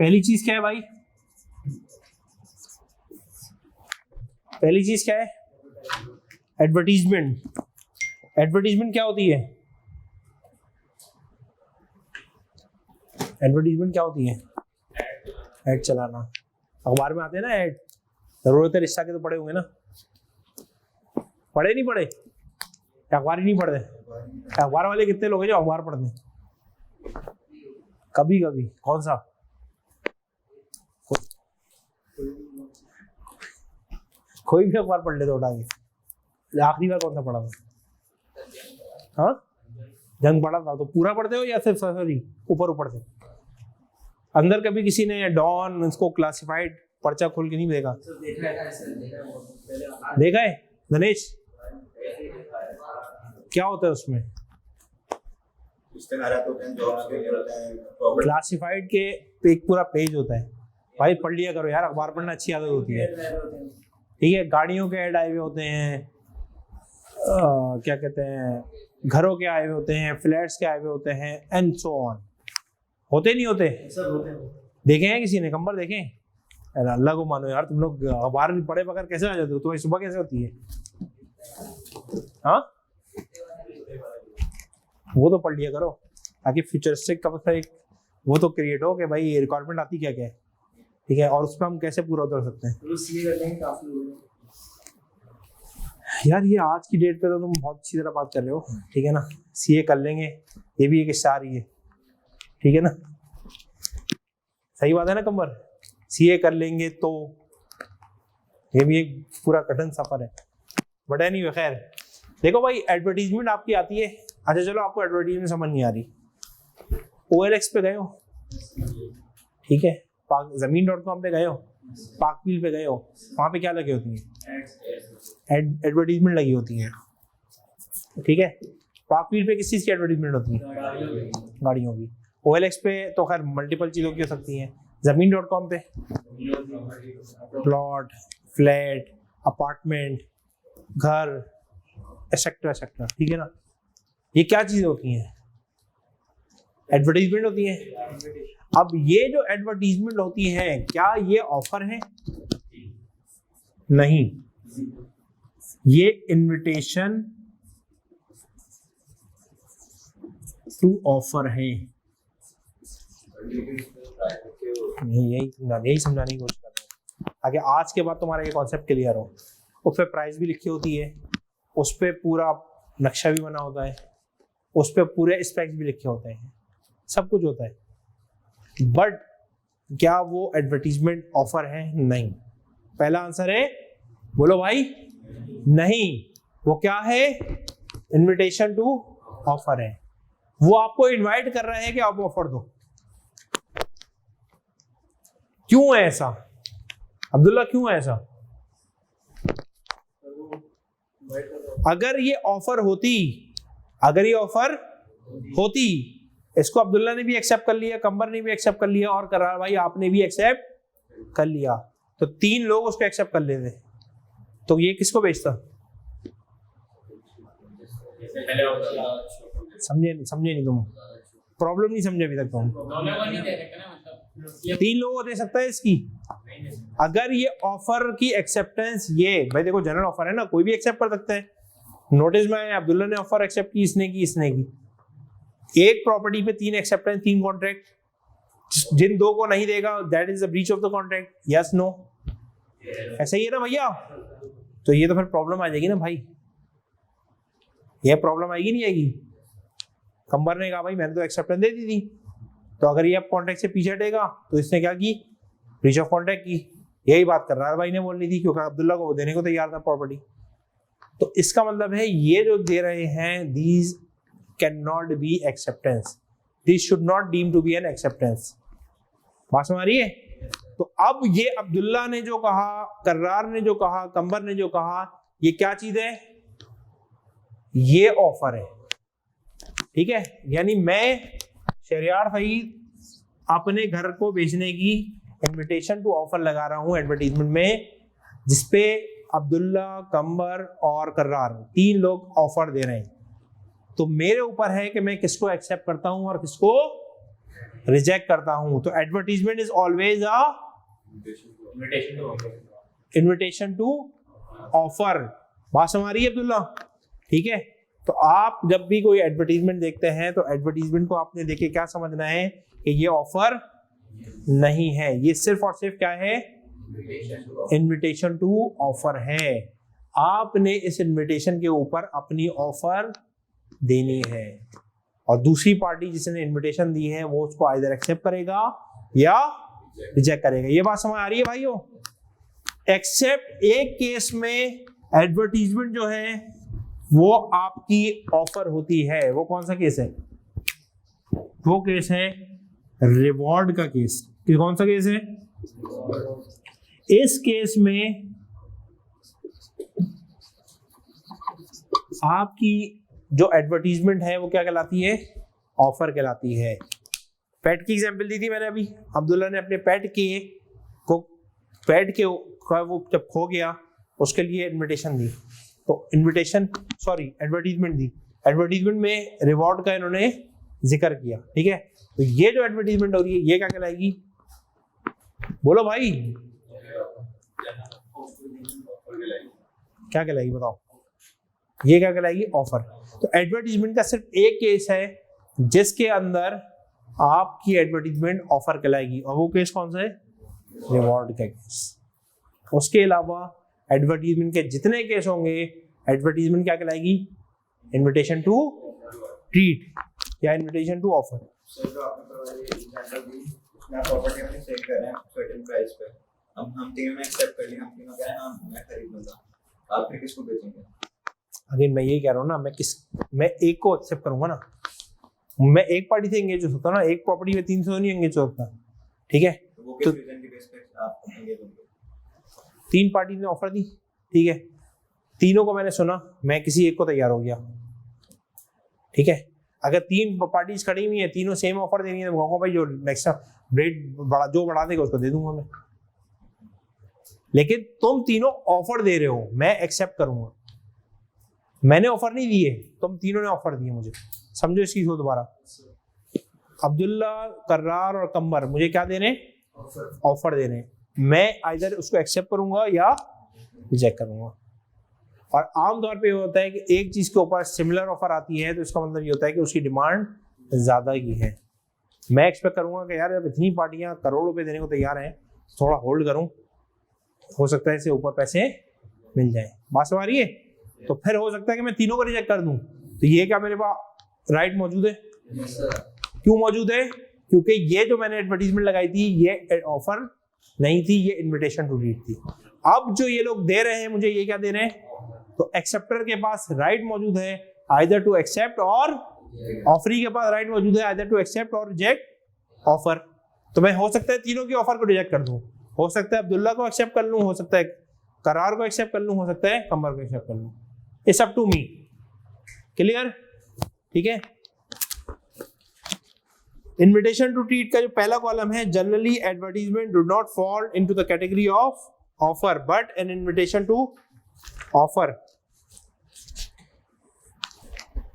पहली चीज क्या है भाई? पहली चीज क्या है? एडवर्टीजमेंट। एडवर्टीजमेंट क्या होती है? एडवर्टीजमेंट क्या होती है? ऐड चलाना। अखबार में आते हैं ना ऐड, जरूरत है रिश्ता के तो पढ़े होंगे ना? पढ़े नहीं पढ़े? अखबार ही नहीं पढ़ते? अखबार वाले कितने लोग हैं जो अखबार पढ़ते हैं? कभी कभी। कौन सा? कोई भी अखबार पढ़ ले तो उठा के। आखिरी बार कौन सा पढ़ा था? हाँ, जंग पढ़ा था। तो पूरा पढ़ते हो या सिर्फ सॉरी ऊपर ऊपर से? अंदर कभी किसी ने डॉन इसको क्लासिफाइड पर्चा खोल के नहीं देखा? देखा है दिनेश? क्या होता है उसमें? क्लासिफाइड के एक पूरा पेज होता है भाई, पढ़ लिया करो यार, अखबार पढ़ना अच्छी आदत होती है। ठीक है, गाड़ियों के ऐड आए हुए होते हैं, क्या कहते हैं, घरों के आए हुए होते हैं, फ्लैट्स के आए हुए होते हैं, एंड सो ऑन। होते नहीं होते? देखे हैं किसी ने? कंबर देखे? अल्लाह को मानो यार, तुम लोग अखबार पढ़े बगैर कैसे आ जाते हो? तुम्हारी सुबह कैसे होती है? हाँ, वो तो पढ़ लिया करो ताकि फ्यूचरिस्टिक का एक वो तो क्रिएट हो कि भाई रिक्वायरमेंट आती क्या क्या है। ठीक है, और उस पर हम कैसे पूरा उतर सकते हैं? तो सीए कर लेंगे काफी लोग। यार ये आज की डेट पे तो तुम बहुत अच्छी तरह बात कर रहे हो, ठीक है ना, सीए कर लेंगे, ये भी एक स्टार ही है, ठीक है ना, सही बात है ना कमर, सीए कर लेंगे तो ये भी एक पूरा कठिन सफर है, बट नहीं खैर। देखो भाई एडवर्टीजमेंट आपकी आती है, अच्छा चलो आपको एडवर्टीजमेंट समझ नहीं आ रही, OLX पे गए हो, ठीक है, जमीन.com पे गए हो, पाकव्हील पे गए हो, वहां पे क्या लगे होती है? एडवर्टीजमेंट लगी होती है, ठीक है। पाकव्हील पे किस चीज की एडवर्टीजमेंट होती है? गाड़ियों की। OLX पे तो खैर मल्टीपल चीजों की हो सकती है, जमीन.com पे प्लॉट, फ्लैट, अपार्टमेंट, घर, एक्सेट्रा एक्सेट्रा, ठीक है ना। ये क्या चीजें होती हैं? एडवर्टीजमेंट होती है। अब ये जो एडवर्टीजमेंट होती है क्या ये ऑफर है? नहीं, ये इनविटेशन टू ऑफर है। यही समझाने की कोशिश कर रहा हूँ, आगे आज के बाद तुम्हारा ये कॉन्सेप्ट क्लियर हो। उस पर प्राइस भी लिखी होती है, उस पर पूरा नक्शा भी बना होता है, उस पर पूरे स्पेक्स भी लिखे होते हैं, सब कुछ होता है, बट क्या वो एडवर्टीजमेंट ऑफर है? नहीं। पहला आंसर है, बोलो भाई, नहीं। वो क्या है? इनविटेशन टू ऑफर है। वो आपको इनवाइट कर रहा है कि आप ऑफर दो। क्यों है ऐसा अब्दुल्ला, क्यों है ऐसा? अगर ये ऑफर होती, इसको अब्दुल्ला ने भी एक्सेप्ट कर लिया, कंबर ने भी एक्सेप्ट कर लिया, और करार भाई आपने भी एक्सेप्ट कर लिया, तो 3 लोग उसको एक्सेप्ट कर लेते, तो ये किसको बेचता? समझे नहीं तुम, प्रॉब्लम नहीं समझे अभी तक तुम। 3 लोगों को दे सकता है इसकी। अगर ये ऑफर की एक्सेप्टेंस, ये भाई देखो जनरल ऑफर है ना, कोई भी एक्सेप्ट कर सकता है। नोटिस में अब्दुल्ला ने ऑफर एक्सेप्ट की, इसने की। एक प्रॉपर्टी पे 3 एक्सेप्टेंस, 3 कॉन्ट्रैक्ट, जिन 2 को नहीं देगा that is the breach of the contract, yes no, ऐसा ही है ना भैया। तो ये तो फिर प्रॉब्लम आ जाएगी ना भाई, ये प्रॉब्लम आएगी नहीं आएगी? कंबर ने कहा भाई मैंने तो एक्सेप्टेंस दे दी थी, तो अगर ये अब कॉन्ट्रैक्ट से पीछे हटेगा तो इसने क्या की? ब्रीच ऑफ कॉन्ट्रैक्ट की। यही बात कर रहा है भाई ने बोलनी थी, क्योंकि अब्दुल्ला को देने को तैयार था प्रॉपर्टी। तो इसका मतलब है ये जो दे रहे हैं, these can not be acceptance, this should not deem to be an acceptance. बात समझ आ रही है? तो अब ये अब्दुल्ला ने जो कहा, कर्रार ने जो कहा, कंबर ने जो कहा, ये क्या चीज है? ये ऑफर है, ठीक है। यानी मैं शहरियार सईद अपने घर को बेचने की इनविटेशन टू ऑफर लगा रहा हूं एडवर्टीजमेंट में, जिसपे अब्दुल्ला, कंबर और कर्रार 3 लोग ऑफर दे रहे हैं। तो मेरे ऊपर है कि मैं किसको एक्सेप्ट करता हूं और किसको रिजेक्ट करता हूं। तो advertisement is always a invitation to offer. बात समझ आ रही है अब्दुल्ला? ठीक है। तो आप जब भी कोई एडवर्टीजमेंट देखते हैं तो एडवर्टीजमेंट को आपने देखे क्या समझना है कि ये ऑफर नहीं है, ये सिर्फ और सिर्फ क्या है? इनविटेशन टू ऑफर है। आपने इस इनविटेशन के ऊपर अपनी ऑफर देनी है, और दूसरी पार्टी जिसने इनविटेशन दी है वो उसको आइदर एक्सेप्ट करेगा या रिजेक्ट करेगा। ये बात समझ आ रही है भाइयों? एक्सेप्ट एक केस में एडवर्टीजमेंट जो है वो आपकी ऑफर होती है। वो कौन सा केस है? वो केस है रिवॉर्ड का केस। कौन सा केस है? इस केस में आपकी जो एडवर्टीजमेंट है वो क्या कहलाती है? ऑफर कहलाती है। पेट की एग्जांपल दी थी मैंने अभी। अब्दुल्ला ने अपने पेट के वो जब खो गया उसके लिए इनविटेशन दी, तो एडवर्टीजमेंट दी। एडवर्टीजमेंट में रिवॉर्ड का इन्होंने जिक्र किया, ठीक है। तो ये जो एडवर्टीजमेंट हो रही है ये क्या कहलाएगी? बोलो भाई, क्या कहलाएगी बताओ? ये क्या कहलाएगी? ऑफर। तो एडवर्टीजमेंट का सिर्फ एक केस है जिसके अंदर आपकी एडवर्टीजमेंट ऑफर कहलाएगी, और वो केस कौन सा है? रिवॉर्ड का केस। उसके अलावा एडवर्टीजमेंट के जितने केस होंगे, एडवर्टीजमेंट क्या कहलाएगी? इनविटेशन टू ट्रीट या इनविटेशन टू ऑफर। सर जो आपने करवाई एग्जांपल दी, उसमें आप प्रॉपर्टी अपनी सेल कर रहे हैं सर्टेन प्राइस पे, अब हम तीनों ने एक्सेप्ट कर लिया, हम तीनों कह रहे हैं हाँ मैं खरीद लूंगा, आप फिर किसको बेचेंगे? अगेन मैं यही कह रहा हूँ ना, मैं एक को एक्सेप्ट करूंगा ना, मैं एक पार्टी से एंगेज हो सकता हूँ ना, एक प्रॉपर्टी में 300 नहीं एंगेज हो सकता, ठीक है? तो वो किस रीजन के बेस पे आप एंगेज होंगे? 3 पार्टी ने ऑफर दी, ठीक है, तीनों को मैंने सुना, मैं किसी एक को तैयार हो गया, ठीक है? अगर 3 पार्टीज खड़ी हुई है, तीनों सेम ऑफर देनी है, तो कहूँगा भाई जो नेक्स्ट रेट बढ़ा देगा उसको दे दूंगा मैं। लेकिन तुम तीनों ऑफर दे रहे हो, मैं एक्सेप्ट करूंगा। मैंने ऑफर नहीं दिए, तुम तीनों ने ऑफर दिए मुझे। समझो इस चीज को दोबारा। अब्दुल्ला, कर्रार और कम्बर मुझे क्या दे रहे हैं? ऑफर दे रहे हैं। मैं आइदर उसको एक्सेप्ट करूंगा या रिजेक्ट करूंगा। और आमतौर पे ये होता है कि एक चीज के ऊपर सिमिलर ऑफर आती है तो इसका मतलब ये होता है कि उसकी डिमांड ज्यादा की है। मैं एक्सपेक्ट करूंगा कि यार जब इतनी पार्टियां करोड़ रुपए देने को तैयार हैं, थोड़ा होल्ड करूं, हो सकता है इससे ऊपर पैसे मिल जाए। बात समझ आ रही है? तो फिर हो सकता है कि मैं तीनों को रिजेक्ट कर दूं, तो ये क्या मेरे पास राइट मौजूद है? क्यों मौजूद है? क्योंकि ये जो मैंने एडवर्टीजमेंट लगाई थी ये ऑफर नहीं थी, ये इनविटेशन टू रीड थी। अब जो ये लोग दे रहे हैं मुझे, ये क्या दे रहे हैं? तो एक्सेप्टर के पास राइट मौजूद है आइदर टू एक्सेप्ट, और ऑफरी के पास राइट मौजूद है आइदर टू एक्सेप्ट और रिजेक्ट ऑफर। तो मैं हो सकता है तीनों की ऑफर को रिजेक्ट कर दूं, हो सकता है अब्दुल्ला को एक्सेप्ट कर लूं, हो सकता है करार को एक्सेप्ट कर लूं, हो सकता है कमर को एक्सेप्ट कर लूं। It's up to me. Clear? ठीक है। इनविटेशन टू ट्रीट का जो पहला कॉलम है, generally advertisement do not fall into the category of offer but an invitation to offer.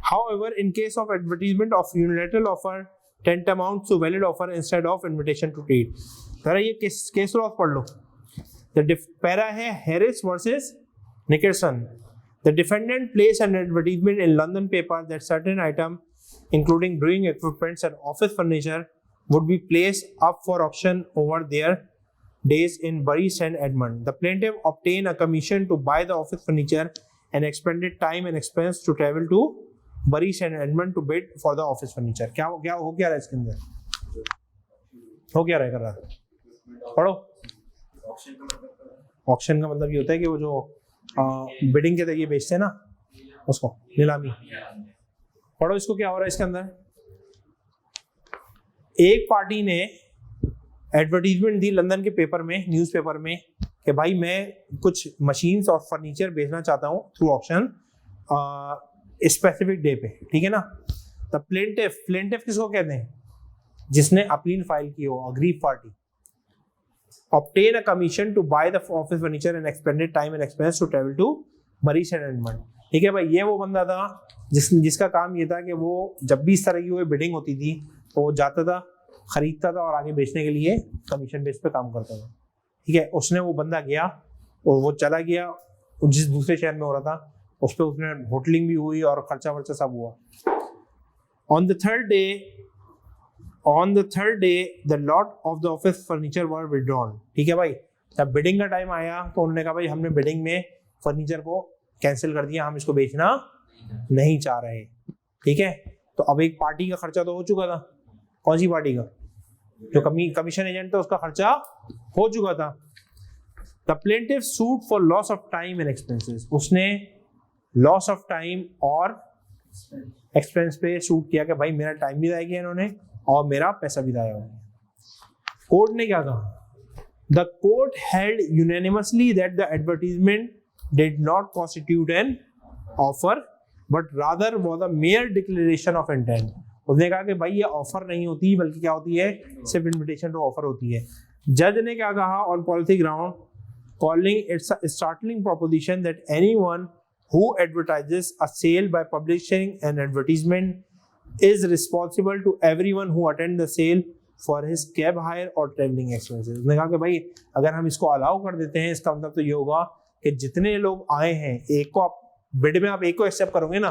However, in case of advertisement of unilateral offer, tantamount to valid offer instead of invitation to trade. जरा ये case law पढ़ लो। The para है Harris versus Nickerson. The defendant placed an advertisement in London paper that certain item, including brewing equipments and office furniture, would be placed up for auction over their days in Bury St Edmund. The plaintiff obtained a commission to buy the office furniture and expended time and expense to travel to Bury St Edmund to bid for the office furniture. क्या हो क्या रहा है इसके अंदर? हो क्या रहा है? कर रहा है? पढ़ो। ऑक्शन का मतलब ये होता है कि वो जो बिडिंग के जरिए बेचते हैं ना, उसको नीलामी। पढ़ो इसको, क्या हो रहा है इसके अंदर? एक पार्टी ने एडवर्टीजमेंट दी लंदन के पेपर में, न्यूज़पेपर में, कि भाई मैं कुछ मशीन्स और फर्नीचर बेचना चाहता हूँ थ्रू ऑप्शन स्पेसिफिक डे पे, ठीक है ना? द प्लेंटिफ किसको कहते हैं? जिसने अपील फाइल की हो, aggrieve party. Obtain a commission to buy the office furniture and expended time and expense to travel to Bury saint Edmund. ठीक है भाई, ये वो बंदा था जिसका काम ये था कि वो जब भी इस तरह की कोई बिडिंग होती थी तो वो जाता था, खरीदता था और आगे बेचने के लिए कमीशन बेस पे काम करता था। ठीक है, उसने वो बंदा गया और वो चला गया जिस दूसरे शहर में हो रहा था, उस पर उसने होटलिंग भी हुई और खर्चा वर्चा सब हुआ। On the third day the lot of the office furniture were withdrawn. ठीक है भाई, जब बिडिंग का टाइम आया तो उन्होंने कहा भाई हमने बिडिंग में फर्नीचर को कैंसिल कर दिया, हम इसको बेचना नहीं चाह रहे। ठीक है, तो अब एक पार्टी का खर्चा तो हो चुका था। कौन सी पार्टी का? जो कमीशन एजेंट था, उसका खर्चा हो चुका था। The plaintiff suit for loss of time and expenses. उसने लॉस ऑफ टाइम और एक्सपेंस पे सूट किया कि भाई मेरा टाइम भी जाया इन्होंने और मेरा पैसा भी जाया। कोर्ट ने क्या कहा? The court held unanimously that the advertisement did not constitute N offer but rather was a mayor declaration of intent. उसने कहा कि भाई ये ऑफर नहीं होती बल्कि क्या होती है, सिर्फ इन्विटेशन टू ऑफर होती है। जज ने क्या कहा? On policy ground calling it's a startling proposition that anyone who advertises a sale by publishing an advertisement is responsible to everyone who attend the sale for his cab hire or traveling expenses। उसने कहा कि भाई अगर हम इसको allow कर देते हैं, इसका मतलब तो ये होगा कि जितने लोग आए हैं, एक को आप बिड में आप एक को एक्सेप्ट करोगे ना,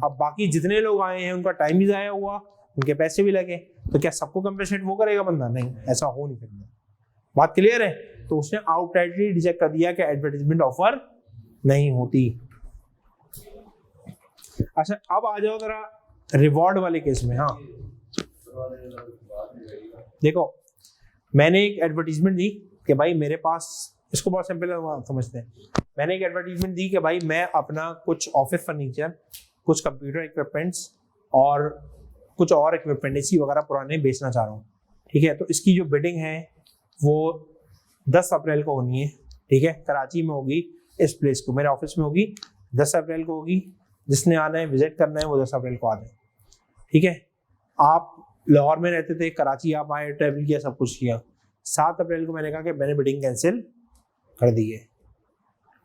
अब बाकी जितने लोग आए हैं उनका टाइम भी जाया हुआ, उनके पैसे भी लगे, तो क्या सबको कंपनसेट वो करेगा बंदा? नहीं, ऐसा हो नहीं सकता। बात क्लियर है? तो उसने आउटराइटली रिजेक्ट कर दिया कि एडवर्टाइजमेंट ऑफर नहीं होती। अच्छा अब आ जाओ जरा रिवॉर्ड वाले केस में। हाँ देखो, मैंने एक एडवर्टीजमेंट दी कि भाई मेरे पास, इसको बहुत सिंपल समझते हैं, मैंने एक एडवर्टीजमेंट दी कि भाई मैं अपना कुछ ऑफिस फर्नीचर, कुछ कंप्यूटर इक्विपमेंट्स और कुछ और इक्विपमेंट एसी वगैरह पुराने बेचना चाह रहा हूँ। ठीक है, तो इसकी जो बिडिंग है वो 10 अप्रैल को होनी है। ठीक है, कराची में होगी, इस प्लेस को मेरे ऑफिस में होगी, 10 अप्रैल को होगी। जिसने आना है, विजिट करना है, वो 10 अप्रैल को आ जाए। ठीक है, आप लाहौर में रहते थे, कराची आप आए, ट्रैवल किया, सब कुछ किया। 7 अप्रैल को मैंने कहा कि मैंने बिडिंग कैंसिल कर दी है।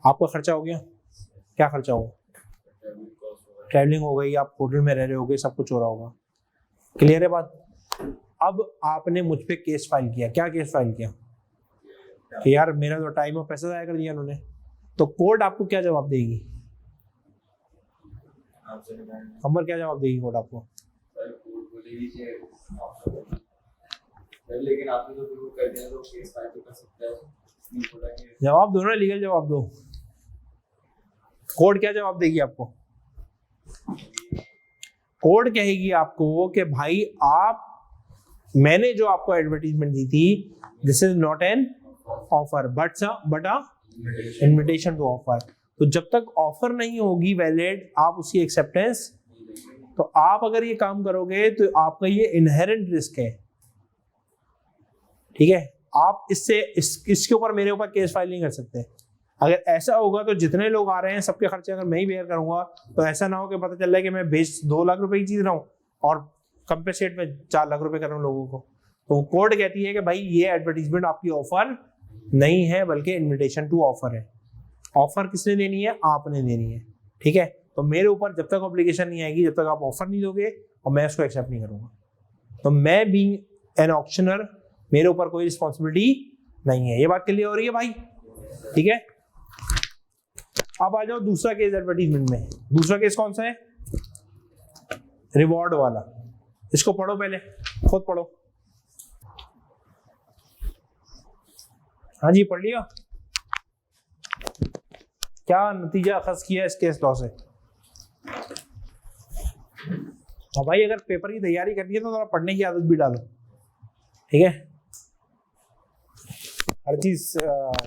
आपका खर्चा हो गया, क्या खर्चा होगा? ट्रैवलिंग हो गई, आप होटल में रह रहे होगे, सब कुछ हो रहा होगा। क्लियर है बात? अब आपने मुझ पे केस फाइल किया। क्या केस फाइल किया? कि यार मेरा तो टाइम और पैसा ज़ाया कर दिया उन्होंने। तो कोर्ट आपको क्या जवाब देगी? अमर क्या जवाब देगी कोर्ट आपको? लेकिन आपने तो प्रूव कर दिया, तो केस फाइल तो कर सकता है। जवाब दो ना, लीगल जवाब दो। कोर्ट क्या जवाब देगी आपको? कोर्ट कहेगी आपको कि भाई आप, मैंने जो आपको एडवर्टीजमेंट दी थी, this is not an offer but a invitation to offer. तो जब तक ऑफर नहीं होगी वैलिड, आप उसकी एक्सेप्टेंस, तो आप अगर ये काम करोगे तो आपका ये इनहेरेंट रिस्क है। ठीक है, आप इसके ऊपर, मेरे ऊपर केस फाइल नहीं कर सकते। अगर ऐसा होगा तो जितने लोग आ रहे हैं सबके खर्चे अगर मैं ही बेयर करूंगा, तो ऐसा ना हो कि पता चल रहा है कि मैं बेच 2 लाख रुपए की चीज रहा हूँ और कंपेसेट में 4 लाख रुपए कर रहा हूँ लोगों को। तो कोर्ट कहती है कि भाई ये एडवर्टीजमेंट आपकी ऑफर नहीं है, बल्कि इन्विटेशन टू ऑफर है। ऑफर किसने देनी है? आपने देनी है। ठीक है, तो मेरे ऊपर जब तक एप्लीकेशन नहीं आएगी, जब तक आप ऑफर नहीं दोगे, और मैं उसको एक्सेप्ट नहीं करूंगा। तो मैं बीइंग एन ऑक्शनर, मेरे ऊपर कोई रिस्पॉन्सिबिलिटी नहीं है। ये बात क्लियर हो रही है भाई? ठीक है, अब आ जाओ दूसरा केस एडवर्टीजमेंट में। दूसरा केस कौन सा है? रिवॉर्ड वाला। इसको पढ़ो, पहले खुद पढ़ो। हाँ जी, पढ़ लिया? क्या नतीजा अखज़ किया इस केस लॉ से? और भाई अगर पेपर की तैयारी करनी है तो थोड़ा पढ़ने की आदत भी डालो। ठीक है, हर चीज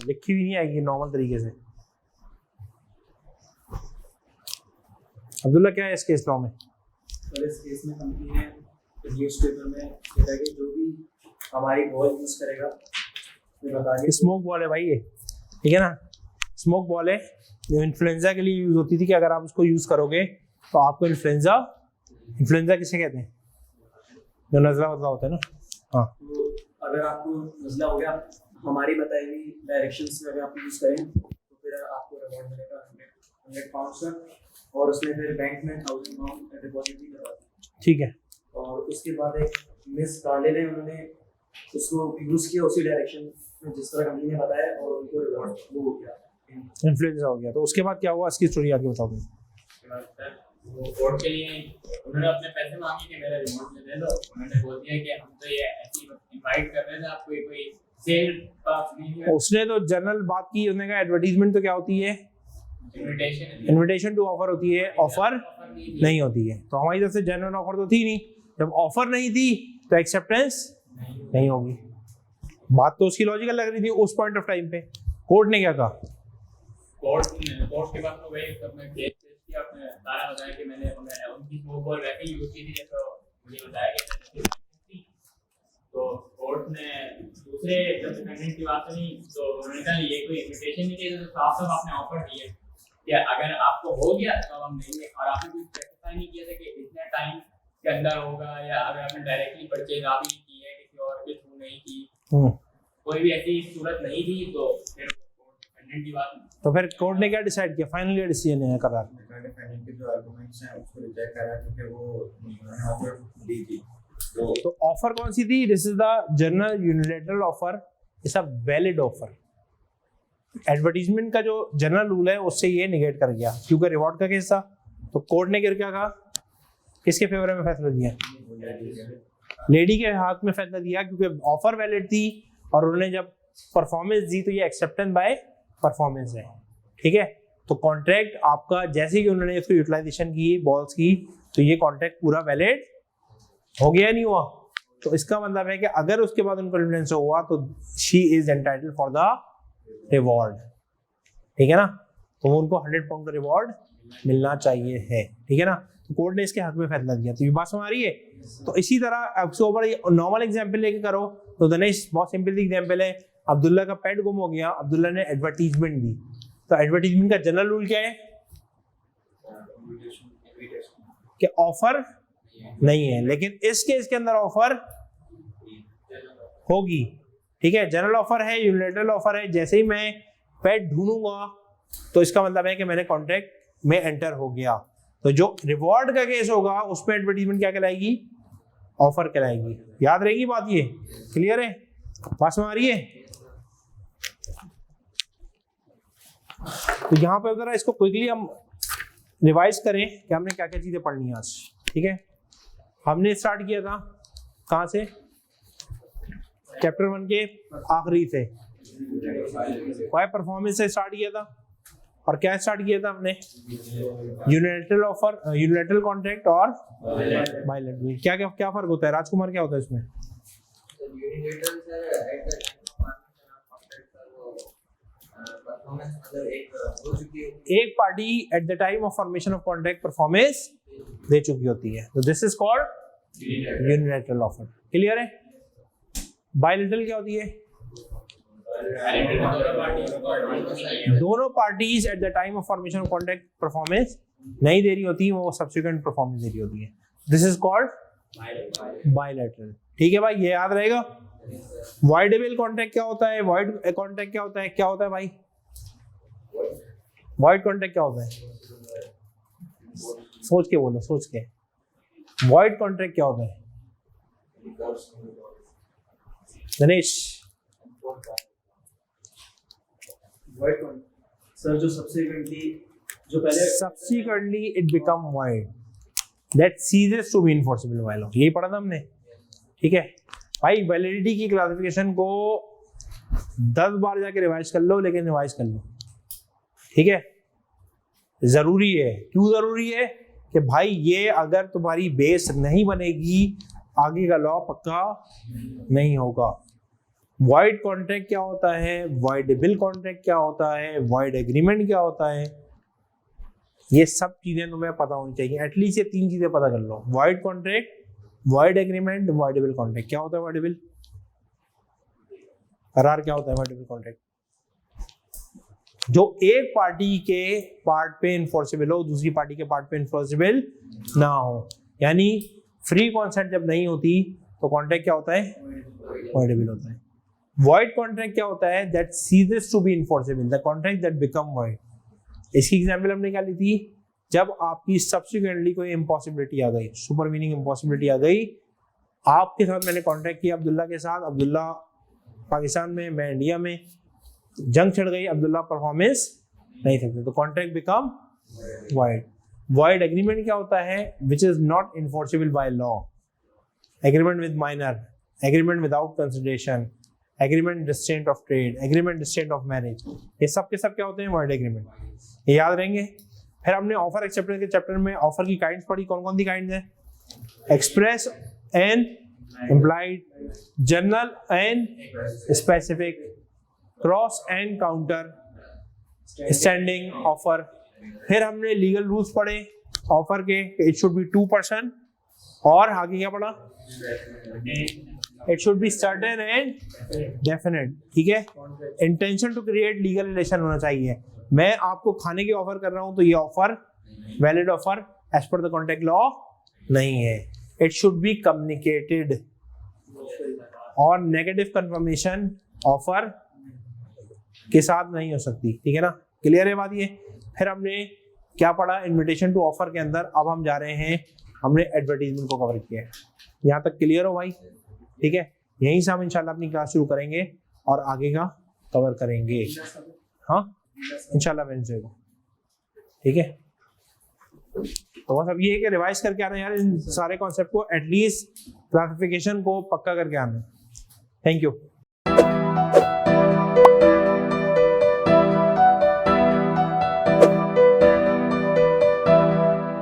लिखी हुई नहीं आएगी नॉर्मल तरीके से। अब्दुल्ला क्या है इस केस लॉ में? इस केस में कंपनी ने न्यूज़पेपर में लिखा है कि जो भी हमारी बॉल यूज करेगा, स्मोक बॉल है भाई ये, ठीक है ना? स्मोक बॉल है जो इन्फ्लुएंजा के लिए यूज होती थी कि अगर आप उसको यूज करोगे तो आपको इन्फ्लुएंजा किसे कहते हैं? जो नजला वजला होता है ना। हाँ, तो अगर आपको नजला हो गया, हमारी बताई हुई डायरेक्शंस में अगर आप यूज करें तो फिर आपको रिवॉर्ड मिलेगा 100 पाउंड का, और उसमें फिर बैंक में 1000 पाउंड डिपॉजिट भी करवा दी। ठीक है, और उसके बाद एक मिस कार्ले ने, उन्होंने उसको यूज किया उसी डायरेक्शन में जिस तरह कंपनी ने बताया, और उनको रिवॉर्ड वो हो गया, इन्फ्लुएंजा हो गया। तो उसके बाद क्या हुआ, इसकी स्टोरी आगे बताओ। वो कोर्ट के लिए उन्होंने अपने पैसे मांगे कि मेरा रिमोट दे दो। उन्होंने बोल दिया कि हम तो ये ऐसी इनवाइट कर रहे थे, आपको कोई सेल का नहीं है। उसने तो जनरल बात की, उसने कहा एडवर्टीजमेंट तो क्या होती है? इन्विटेशन टू ऑफर होती है, ऑफर नहीं होती है। तो हमारी तरफ से जनरल ऑफर तो थी नहीं। जब ऑफर नहीं थी तो एक्सेप्टेंस नहीं होगी। बात तो उसकी लॉजिकल लग रही थी उस पॉइंट ऑफ टाइम पे। कोर्ट ने क्या कहा? कोर्ट के बाद तो वही सब में केस किया, आपने सारा बताया कि मैंने उनकी स्मोक बॉल वैसे यूज की थी, तो मुझे बताया कि तो कोर्ट ने दूसरे जब डिफेंडेंट की बात सुनी तो उन्होंने कहा ये कोई इन्विटेशन नहीं थी, तो साफ साफ आपने ऑफर दिए कि अगर आपको हो गया तो हम देंगे, और आपने कुछ स्पेसिफाई नहीं किया था कि इतने टाइम के अंदर होगा, या अगर आपने डायरेक्टली परचेज आप ही की है, किसी और के थ्रू नहीं की, कोई भी ऐसी सूरत नहीं थी, तो फिर डिफेंडेंट की बात। तो फिर कोर्ट ने क्या डिसाइड किया? फाइनली डिसीजन है करार डिफेंडेंट के जो आर्गुमेंट्स हैं उसको रिजेक्ट करा क्योंकि वो उन्होंने ऑफर दी थी। तो ऑफर कौन सी थी? This is the general unilateral offer, it's a valid offer. Advertisement का जो जनरल रूल है उससे ये निगेट कर गया, क्योंकि रिवॉर्ड का केस था। तो कोर्ट ने क्या कहा? किसके फेवर में फैसला दिया? लेडी के हाथ में फैसला दिया, क्योंकि ऑफर वैलिड थी और उन्होंने जब परफॉर्मेंस दी तो ये एक्सेप्टेंस बाय परफॉर्मेंस है, ठीक है। तो कॉन्ट्रैक्ट आपका जैसे कि उन्होंने इसको यूटिलाइजेशन की बॉल्स की, तो ये कॉन्ट्रैक्ट पूरा वैलिड हो गया नहीं हुआ। तो इसका मतलब है कि अगर उसके बाद उनको रिफरेंस हुआ तो she is entitled for the reward, ठीक है ना। तो उनको 100 पाउंड का रिवॉर्ड मिलना चाहिए है, ठीक है ना। तो कोर्ट ने इसके हक में फैसला दिया। तो ये बात समझ आ रही है। तो इसी तरह अब ऊपर नॉर्मल एग्जांपल लेके करो तो दिनेश बहुत सिंपल एग्जांपल है, अब्दुल्ला का पेट गुम हो गया, अब्दुल्ला ने एडवर्टीजमेंट दी। तो एडवर्टीजमेंट का जनरल रूल क्या है कि ऑफर नहीं है, लेकिन इस केस के अंदर ऑफर होगी, ठीक है। जनरल ऑफर है, यूनिलैटरल ऑफर है। जैसे ही मैं पेट ढूंढूंगा तो इसका मतलब है कि मैंने कॉन्ट्रैक्ट में एंटर हो गया। तो जो रिवॉर्ड का केस होगा उसमें एडवर्टीजमेंट क्या कहलाएगी, ऑफर कहलाएगी। याद रहेगी बात, ये क्लियर है, बात समझ आ रही है। तो यहाँ पे जरा इसको क्विकली हम रिवाइज करें कि हमने क्या क्या चीजें पढ़नी है आज, ठीक है। हमने स्टार्ट किया था कहाँ से, चैप्टर 1 के आखिरी से, वाई परफॉर्मेंस से स्टार्ट किया था। और क्या स्टार्ट किया था हमने, यूनिलैटरल ऑफर, यूनिलैटरल कॉन्ट्रैक्ट और बायलैटरल। क्या क्या क्या फर्क होता है राजकुमार, क्या होता है इसमें? एक party at the time of formation of contract performance दे चुकी होती है, तो this is called unilateral offer. Clear है। बायलैटरल क्या होती है? दोनों parties at the time of formation of contract performance नहीं दे रही होती, वो सब्सिक्वेंट परफॉर्मेंस दे रही होती है। दिस इज कॉल्ड बायलैटरल, ठीक है भाई, ये याद रहेगा। वॉइडेबल कॉन्ट्रैक्ट क्या होता है, वॉइड कॉन्ट्रैक्ट क्या होता है, क्या होता है भाई, वॉइड कॉन्ट्रैक्ट क्या होता है? सोच के बोलो, सोच के। वॉइड कॉन्ट्रैक्ट क्या होता है गणेश? सर जो सब्सिक्वेंटली, जो पहले subsequently it become void, that ceases to be enforceable by law. यही पढ़ा था हमने, ठीक है भाई। वैलिडिटी की क्लासिफिकेशन को 10 बार जाके रिवाइज कर लो, लेकिन रिवाइज कर लो, ठीक है। जरूरी है। क्यों जरूरी है? कि भाई ये अगर तुम्हारी बेस नहीं बनेगी, आगे का लॉ पक्का नहीं होगा। वॉइड कॉन्ट्रैक्ट क्या होता है, वॉइडेबल कॉन्ट्रैक्ट क्या होता है, वॉइड एग्रीमेंट क्या होता है, ये सब चीजें तुम्हें पता होनी चाहिए। एटलीस्ट ये 3 चीजें पता कर लो, void contract, void agreement, voidable contract. क्या होता है वॉइडेबल? करार क्या होता है वॉइडेबल कॉन्ट्रैक्ट? जो एक पार्टी के पार्ट पे इन्फोर्सेबल हो, दूसरी पार्टी के पार्ट पे इन्फोर्सेबल ना हो, यानी फ्री कॉन्सेंट जब नहीं होती तो कॉन्ट्रैक्ट क्या होता है, वॉइडेबल होता है। वॉइड कॉन्ट्रैक्ट क्या होता है? That ceases to be enforceable, the contract that become void. इसकी एग्जांपल हमने क्या ली थी? जब आपकी सब्सिक्वेंटली कोई इम्पॉसिबिलिटी आ गई, सुपरवीनिंग इम्पॉसिबिलिटी आ गई, आपके साथ मैंने कॉन्ट्रैक्ट किया अब्दुल्ला के साथ, अब्दुल्ला पाकिस्तान में, मैं इंडिया में, जंग छिड़ गई, अब्दुल्ला परफॉर्मेंस नहीं सकते, तो contract become void. Void agreement क्या होता है? Which is not enforceable by law, agreement with minor, agreement without consideration, agreement distant of trade, agreement distant of marriage, ये सब के सब क्या होते हैं? Void agreement. ये याद रहेंगे। फिर हमने ऑफर एक्सेप्टेंस के चैप्टर में ऑफर की काइंड्स पढ़ी। कौन कौन सी काइंड्स हैं? Express and implied, general and specific, cross and counter, standing offer. फिर हमने लीगल रूल्स पढ़े ऑफर के, इट शुड बी 2 पर्सन, और आगे क्या पढ़ा? It should be certain and definite, ठीक है। Intention to create legal relation होना चाहिए। मैं आपको खाने की ऑफर कर रहा हूं तो ये offer valid offer as per the contract law नहीं है। इट शुड बी कम्युनिकेटेड, और नेगेटिव कंफर्मेशन ऑफर के साथ नहीं हो सकती, ठीक है ना। क्लियर है बात ये। फिर हमने क्या पढ़ा इन्विटेशन टू ऑफर के अंदर? अब हम जा रहे हैं, हमने एडवर्टीजमेंट को कवर किया है। यहाँ तक क्लियर हो भाई? ठीक है, यहीं से हम इंशाल्लाह अपनी क्लास शुरू करेंगे और आगे का कवर करेंगे। हाँ इंशाल्लाह वेडनेसडे को, ठीक है। तो बस अब ये है कि रिवाइज करके आना यार इन सारे कॉन्सेप्ट को, एटलीस्ट क्लासिफिकेशन को पक्का करके आना। Thank you.